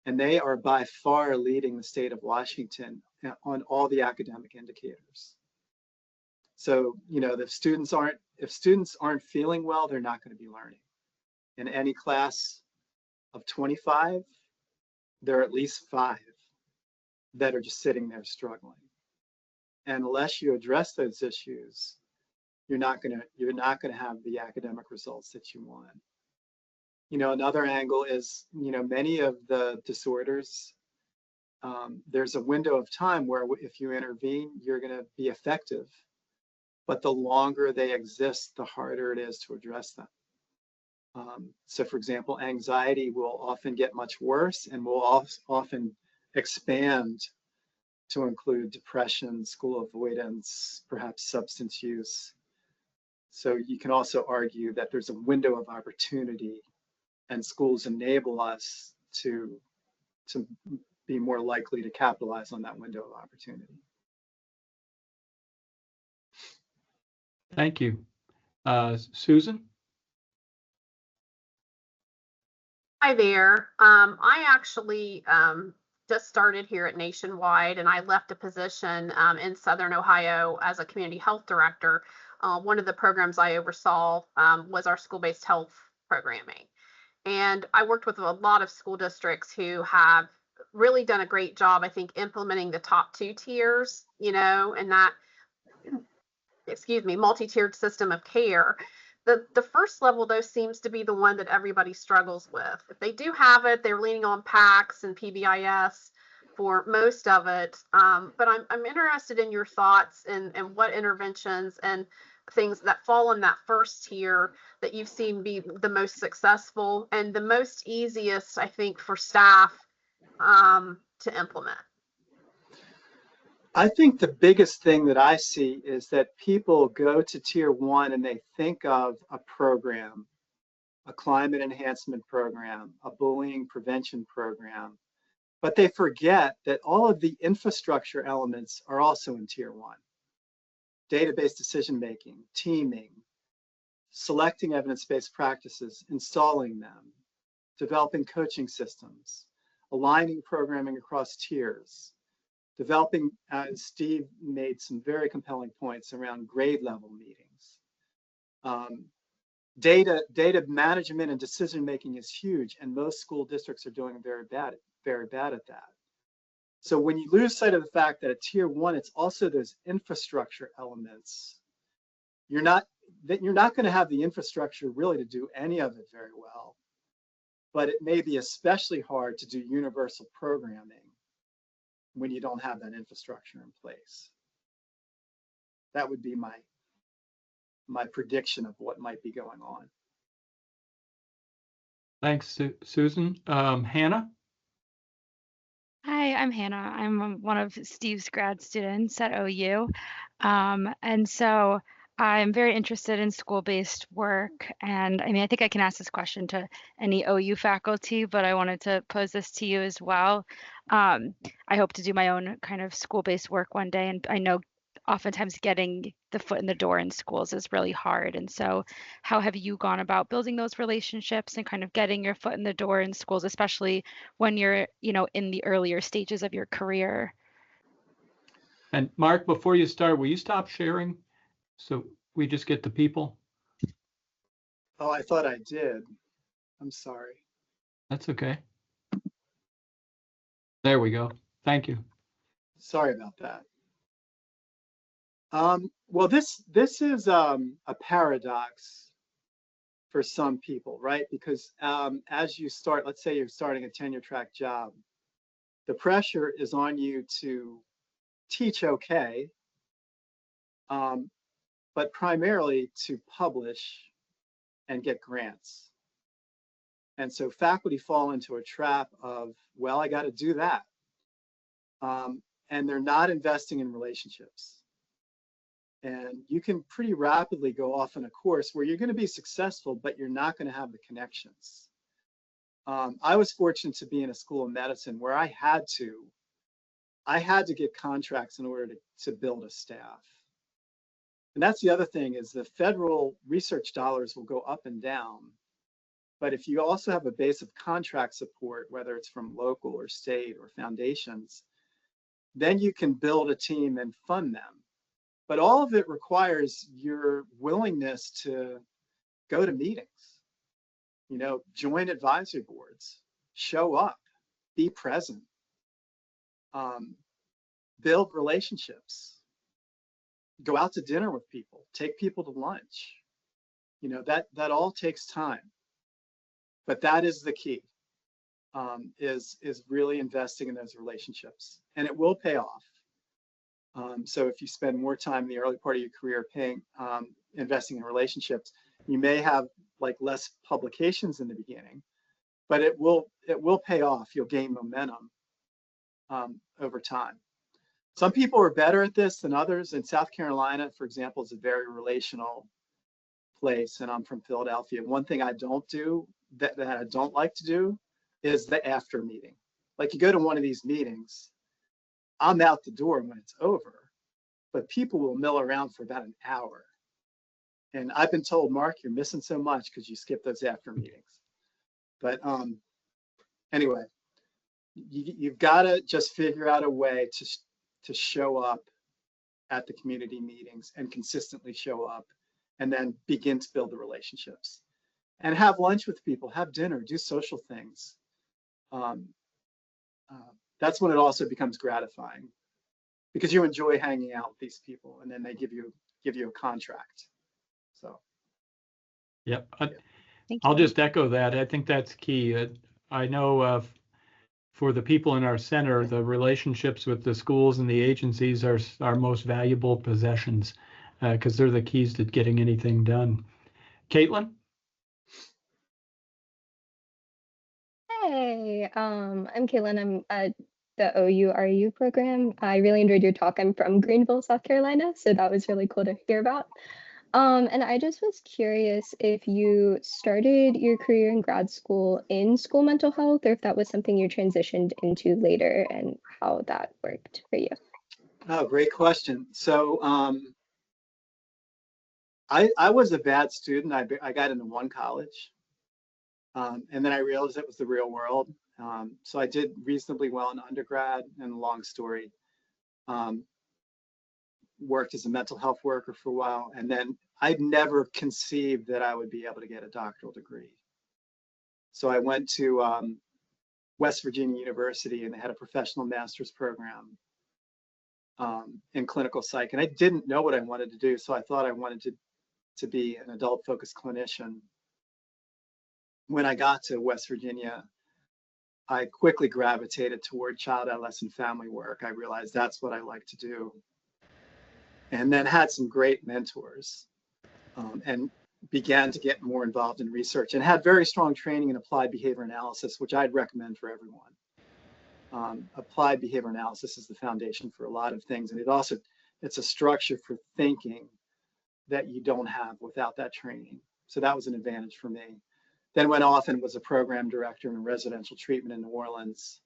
And they are by far leading the state of Washington on all the academic indicators. So, you know, if students aren't feeling well, they're not going to be learning. In any class of 25, there are at least 5 that are just sitting there struggling. And unless you address those issues, you're not gonna have the academic results that you want. You know, another angle is, you know, many of the disorders, there's a window of time where if you intervene, you're gonna be effective. But the longer they exist, the harder it is to address them. So for example, anxiety will often get much worse and will often expand to include depression, school avoidance, perhaps substance use. So you can also argue that there's a window of opportunity and schools enable us to be more likely to capitalize on that window of opportunity. Thank you. Susan? Hi there. I actually just started here at Nationwide, and I left a position in Southern Ohio as a community health director. One of the programs I oversaw was our school-based health programming. And I worked with a lot of school districts who have really done a great job, I think, implementing the top 2 tiers, you know, and that, excuse me, multi-tiered system of care. The first level, though, seems to be the one that everybody struggles with. If they do have it, they're leaning on PACS and PBIS for most of it. But I'm interested in your thoughts and what interventions and things that fall in that first tier that you've seen be the most successful and the most easiest, I think, for staff to implement. I think the biggest thing that I see is that people go to tier 1 and they think of a program, a climate enhancement program, a bullying prevention program, but they forget that all of the infrastructure elements are also in tier 1. Database decision-making, teaming, selecting evidence-based practices, installing them, developing coaching systems, aligning programming across tiers, developing, Steve made some very compelling points around grade level meetings. Data management and decision making is huge, and most school districts are doing very bad at that. So when you lose sight of the fact that at tier 1, it's also those infrastructure elements, you're not going to have the infrastructure really to do any of it very well. But it may be especially hard to do universal programming when you don't have that infrastructure in place. That would be my prediction of what might be going on. Thanks, Susan. Hannah? Hi, I'm Hannah. I'm one of Steve's grad students at OU. And so I'm very interested in school-based work. And I mean, I think I can ask this question to any OU faculty, but I wanted to pose this to you as well. I hope to do my own kind of school-based work one day. And I know oftentimes getting the foot in the door in schools is really hard. And so how have you gone about building those relationships and kind of getting your foot in the door in schools, especially when you're, in the earlier stages of your career? And Mark, before you start, will you stop sharing so we just get the people? Oh, I thought I did. I'm sorry. That's okay. There we go. Thank you. Sorry about that. Well, this is a paradox for some people, right? Because as you start, let's say you're starting a tenure track job, the pressure is on you to teach okay, but primarily to publish and get grants. And so faculty fall into a trap of, well, I got to do that. And they're not investing in relationships. And you can pretty rapidly go off on a course where you're going to be successful, but you're not going to have the connections. I was fortunate to be in a school of medicine where I had to get contracts in order to build a staff. And that's the other thing, is the federal research dollars will go up and down. But if you also have a base of contract support, whether it's from local or state or foundations, then you can build a team and fund them. But all of it requires your willingness to go to meetings, join advisory boards, show up, be present, build relationships, go out to dinner with people, take people to lunch. That all takes time. But that is the key, is really investing in those relationships, and it will pay off. So if you spend more time in the early part of your career investing in relationships, you may have less publications in the beginning, but it will pay off. You'll gain momentum over time. Some people are better at this than others. In South Carolina, for example, is a very relational place, and I'm from Philadelphia. One thing I don't do that I don't like to do is the after meeting. You go to one of these meetings, I'm out the door when it's over, but people will mill around for about an hour. And I've been told, Mark, you're missing so much because you skip those after meetings. But anyway, you've got to just figure out a way to show up at the community meetings and consistently show up, and then begin to build the relationships. And have lunch with people, have dinner, do social things. That's when it also becomes gratifying, because you enjoy hanging out with these people, and then they give you a contract. So. Yep. I'll just echo that. I think that's key. I know for the people in our center, the relationships with the schools and the agencies are our most valuable possessions, because they're the keys to getting anything done. Caitlin? Hey, I'm Caitlin. I'm at the OU-REU program. I really enjoyed your talk. I'm from Greenville, South Carolina, so that was really cool to hear about. And I just was curious if you started your career in grad school in school mental health, or if that was something you transitioned into later, and how that worked for you. Oh, great question. So I was a bad student. I got into one college. And then I realized it was the real world. So I did reasonably well in undergrad, and long story, worked as a mental health worker for a while. And then I'd never conceived that I would be able to get a doctoral degree. So I went to West Virginia University, and they had a professional master's program in clinical psych. And I didn't know what I wanted to do. So I thought I wanted to be an adult focused clinician. When I got to West Virginia, I quickly gravitated toward child, adolescent, family work. I realized that's what I like to do. And then had some great mentors, and began to get more involved in research, and had very strong training in applied behavior analysis, which I'd recommend for everyone. Applied behavior analysis is the foundation for a lot of things. And it's a structure for thinking that you don't have without that training. So that was an advantage for me. Then went off and was a program director in residential treatment in New Orleans,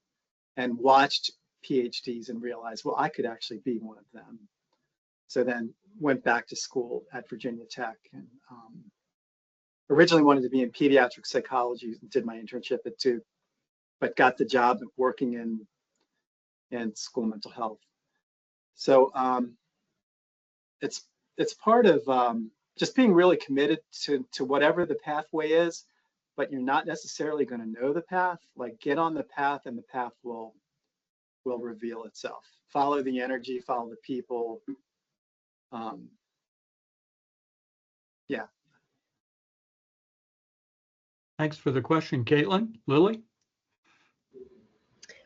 and watched PhDs and realized, well, I could actually be one of them. So then went back to school at Virginia Tech, and originally wanted to be in pediatric psychology, did my internship at Duke, but got the job working in school mental health. So it's part of just being really committed to whatever the pathway is, but you're not necessarily going to know the path. Like, get on the path, and the path will reveal itself. Follow the energy, follow the people. Yeah. Thanks for the question, Caitlin. Lily?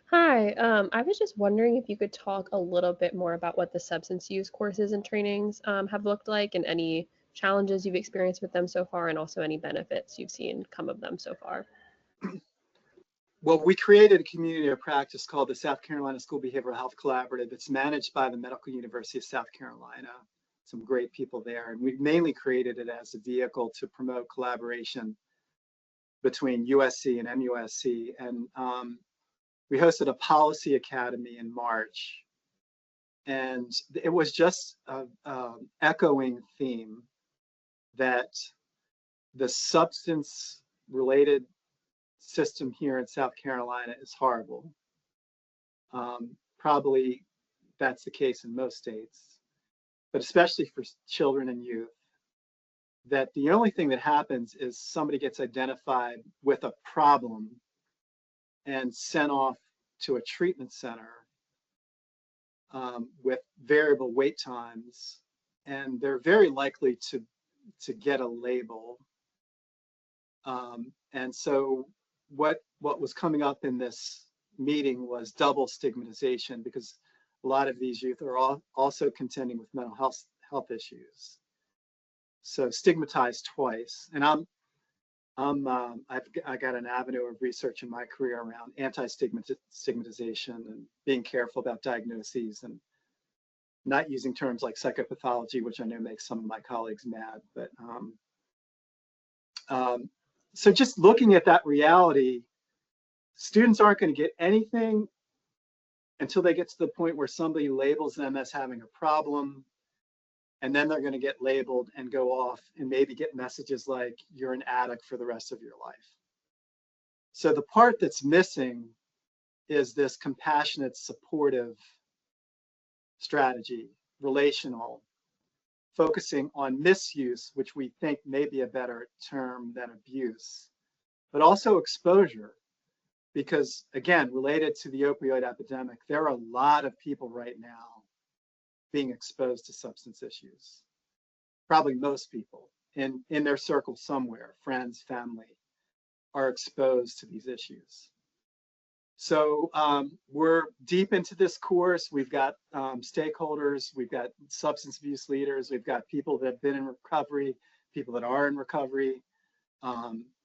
Hi, I was just wondering if you could talk a little bit more about what the substance use courses and trainings have looked like, and any challenges you've experienced with them so far, and also any benefits you've seen come of them so far. Well, we created a community of practice called the South Carolina School Behavioral Health Collaborative. It's managed by the Medical University of South Carolina. Some great people there. And we've mainly created it as a vehicle to promote collaboration between USC and MUSC. And we hosted a policy academy in March. And it was just an echoing theme that the substance-related system here in South Carolina is horrible. Probably that's the case in most states, but especially for children and youth, that the only thing that happens is somebody gets identified with a problem and sent off to a treatment center with variable wait times, and they're very likely to get a label. And so what was coming up in this meeting was double stigmatization, because a lot of these youth are also contending with mental health issues. So stigmatized twice. And I got an avenue of research in my career around anti-stigmatization and being careful about diagnoses and not using terms like psychopathology, which I know makes some of my colleagues mad. But so just looking at that reality, students aren't going to get anything until they get to the point where somebody labels them as having a problem. And then they're going to get labeled and go off and maybe get messages like, you're an addict for the rest of your life. So the part that's missing is this compassionate, supportive strategy, relational, focusing on misuse, which we think may be a better term than abuse, but also exposure. Because again, related to the opioid epidemic, there are a lot of people right now being exposed to substance issues. Probably most people in their circle somewhere, friends, family, are exposed to these issues. So we're deep into this course. We've got stakeholders, we've got substance abuse leaders, we've got people that have been in recovery, people that are in recovery.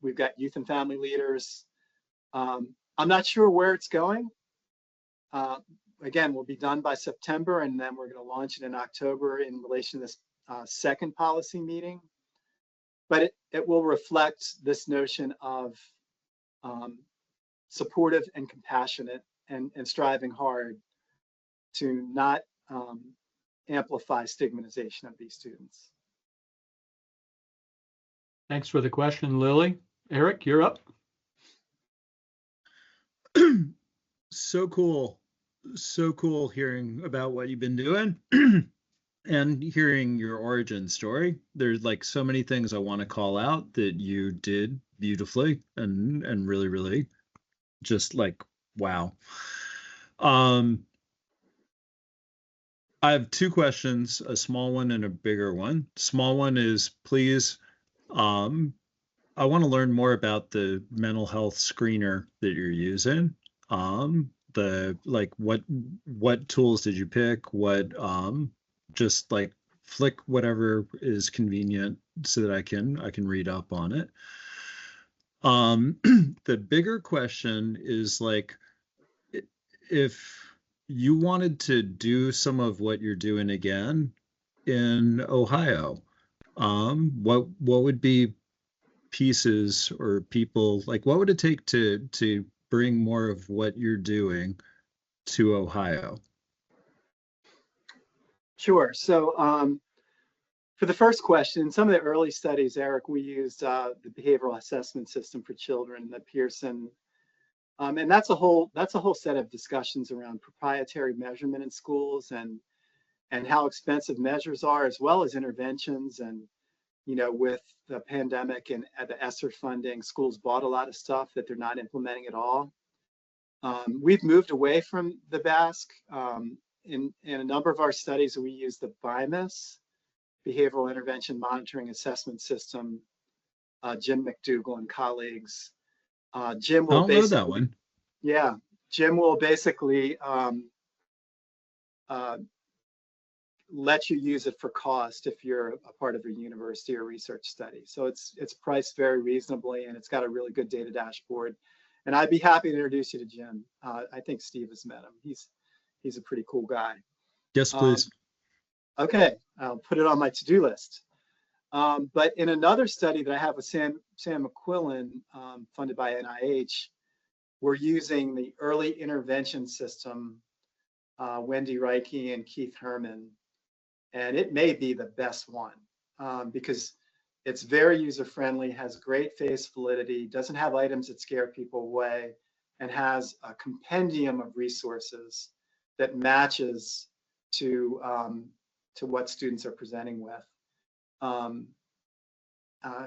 We've got youth and family leaders. I'm not sure where it's going. Again, we'll be done by September, and then we're going to launch it in October in relation to this second policy meeting. But it will reflect this notion of supportive and compassionate and striving hard to not amplify stigmatization of these students. Thanks for the question, Lily. Eric, you're up. So cool hearing about what you've been doing and hearing your origin story. There's like so many things I want to call out that you did beautifully and really just like, wow. I have two questions, a small one and a bigger one. Small one is, please, I want to learn more about the mental health screener that you're using. What tools did you pick? What just like flick whatever is convenient so that I can read up on it. The bigger question is, like, if you wanted to do some of what you're doing again in Ohio, what would be pieces or people, like, what would it take to bring more of what you're doing to Ohio? Sure. So for the first question, some of the early studies, Eric, we used the behavioral assessment system for children, the Pearson, and that's a whole set of discussions around proprietary measurement in schools and how expensive measures are, as well as interventions. And with the pandemic and the ESSER funding, schools bought a lot of stuff that they're not implementing at all. We've moved away from the BASC. In a number of our studies, we use the BIMAS, Behavioral Intervention Monitoring Assessment System. Jim McDougall and colleagues. Jim will know that one. Yeah, Jim will basically let you use it for cost if you're a part of a university or research study. So it's priced very reasonably, and it's got a really good data dashboard. And I'd be happy to introduce you to Jim. I think Steve has met him. He's a pretty cool guy. Yes, please. Okay, I'll put it on my to-do list. But in another study that I have with Sam McQuillan, funded by NIH, we're using the early intervention system, Wendy Reike and Keith Herman, and it may be the best one because it's very user-friendly, has great face validity, doesn't have items that scare people away, and has a compendium of resources that matches to what students are presenting with.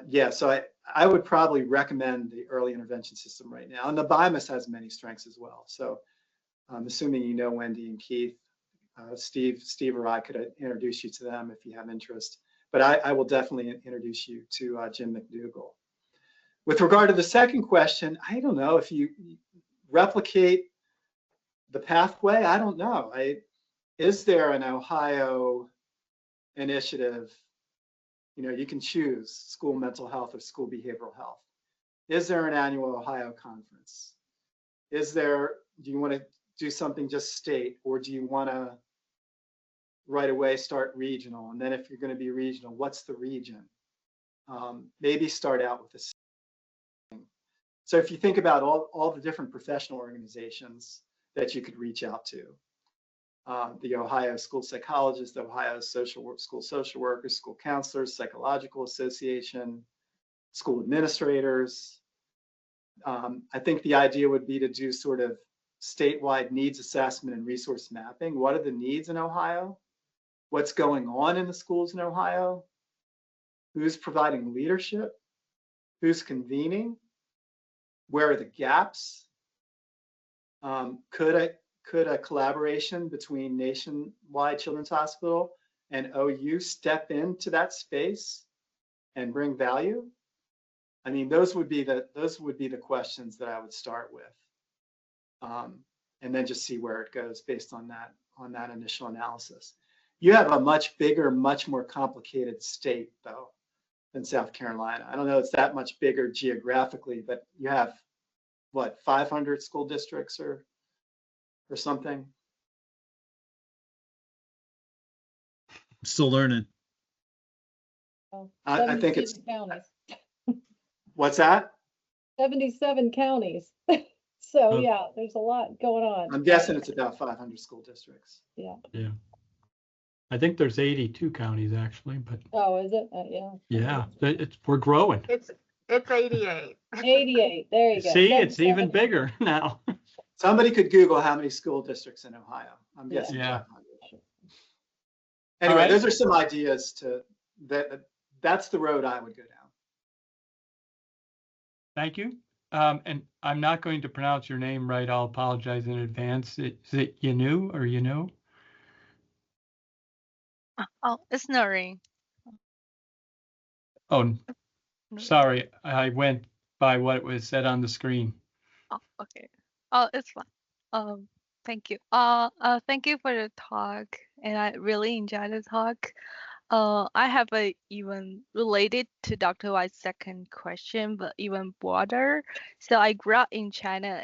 Yeah, so I would probably recommend the early intervention system right now. And the BIMAS has many strengths as well. So I'm assuming you know Wendy and Keith. Steve or I could introduce you to them if you have interest. But I will definitely introduce you to Jim McDougall. With regard to the second question, I don't know if you replicate the pathway. I don't know. Is there an Ohio initiative? You can choose school mental health or school behavioral health. Is there an annual Ohio conference? Do you want to do something just state, or do you want to right away start regional? And then if you're going to be regional, what's the region? Maybe start out with this. So if you think about all the different professional organizations that you could reach out to, the Ohio School Psychologists, the Ohio School Social Workers, School Counselors, Psychological Association, school administrators. I think the idea would be to do sort of statewide needs assessment and resource mapping. What are the needs in Ohio? What's going on in the schools in Ohio? Who's providing leadership? Who's convening? Where are the gaps? Could a collaboration between Nationwide Children's Hospital and OU step into that space and bring value? I mean, those would be the questions that I would start with, and then just see where it goes based on that initial analysis. You have a much bigger, much more complicated state though than South Carolina. I don't know it's that much bigger geographically, but you have what, 500 school districts or something? I'm still learning. Well, I think it's counties. What's that? 77 counties. So yeah, there's a lot going on. I'm guessing it's about 500 school districts. Yeah. Yeah. I think there's 82 counties actually, but Oh, is it? Yeah. yeah, we're growing. It's 88. 88. There you go. See, it's 77. even bigger now. Somebody could Google how many school districts in Ohio. I'm guessing Yeah. 500. Anyway, All right. those are some ideas that's the road I would go down. Thank you. And I'm not going to pronounce your name right. I'll apologize in advance. Is it Yanu or you know? Oh, it's Noreen. Oh, sorry. I went by what was said on the screen. Oh, okay. Oh, it's fine. Thank you. Thank you for the talk, and I really enjoyed the talk. I have a even related to Dr. White's second question, but even broader. So I grew up in China,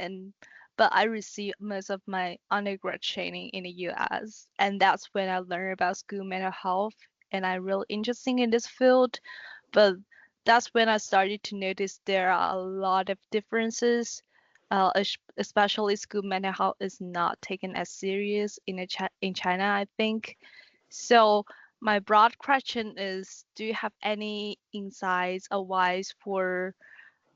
but I received most of my undergrad training in the US, and that's when I learned about school mental health, and I'm really interested in this field. But that's when I started to notice there are a lot of differences, especially school mental health is not taken as serious in China, I think. So my broad question is, do you have any insights, advice for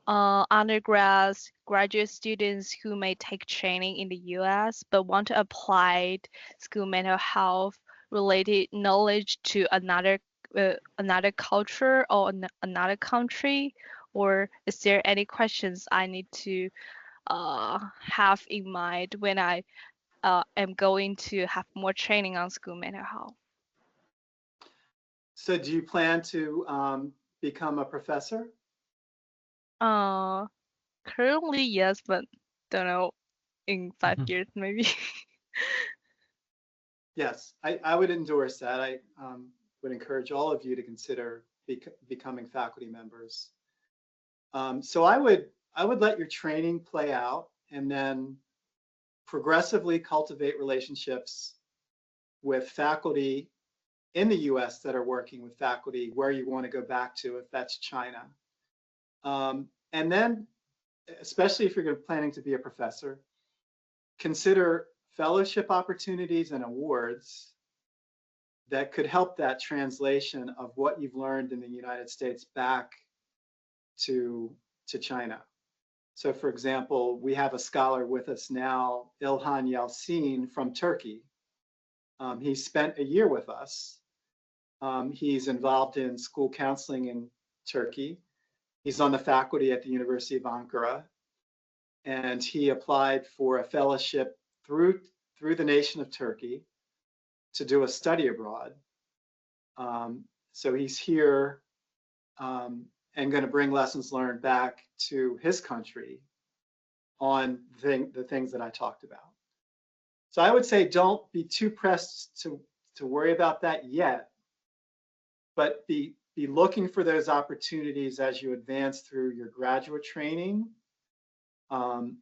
undergrads, graduate students who may take training in the US but want to apply school mental health related knowledge to another culture or another country? Or is there any questions I need to have in mind when I am going to have more training on school mental health? So do you plan to become a professor? Currently, yes, but don't know, in 5 years maybe. Yes, I would endorse that. I would encourage all of you to consider becoming faculty members. So I would let your training play out and then progressively cultivate relationships with faculty in the US that are working with faculty where you want to go back to, if that's China. And then, especially if you're planning to be a professor, consider fellowship opportunities and awards that could help that translation of what you've learned in the United States back to China. So for example, we have a scholar with us now, İlhan Yalçın from Turkey. He spent a year with us. He's involved in school counseling in Turkey. He's on the faculty at the University of Ankara, and he applied for a fellowship through the nation of Turkey to do a study abroad. So he's here and going to bring lessons learned back to his country on the things that I talked about. So I would say don't be too pressed to worry about that yet, but be looking for those opportunities as you advance through your graduate training.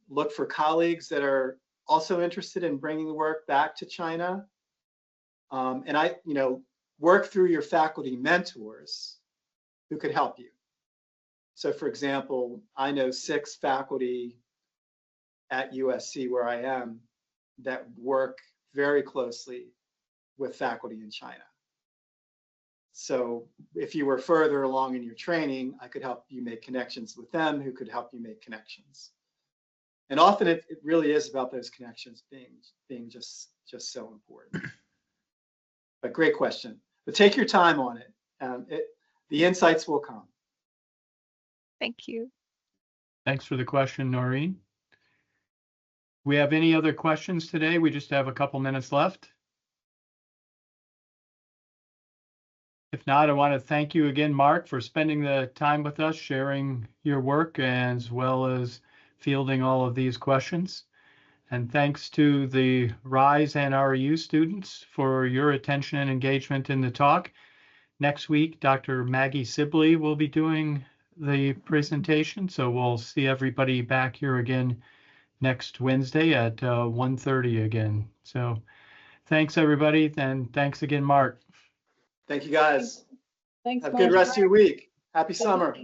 Look for colleagues that are also interested in bringing the work back to China. And work through your faculty mentors who could help you. So for example, I know 6 faculty at USC where I am that work very closely with faculty in China. So if you were further along in your training, I could help you make connections with them who could help you make connections. And often it really is about those connections being just so important. But great question. But take your time on it. The insights will come. Thank you. Thanks for the question, Noreen. We have any other questions today? We just have a couple minutes left. If not, I want to thank you again, Mark, for spending the time with us, sharing your work, as well as fielding all of these questions. And thanks to the RISE and REU students for your attention and engagement in the talk. Next week, Dr. Maggie Sibley will be doing the presentation, so we'll see everybody back here again next Wednesday at 1:30 again. So thanks, everybody, and thanks again, Mark. Thank you, guys. Thanks. Have a good rest of your week. Happy summer.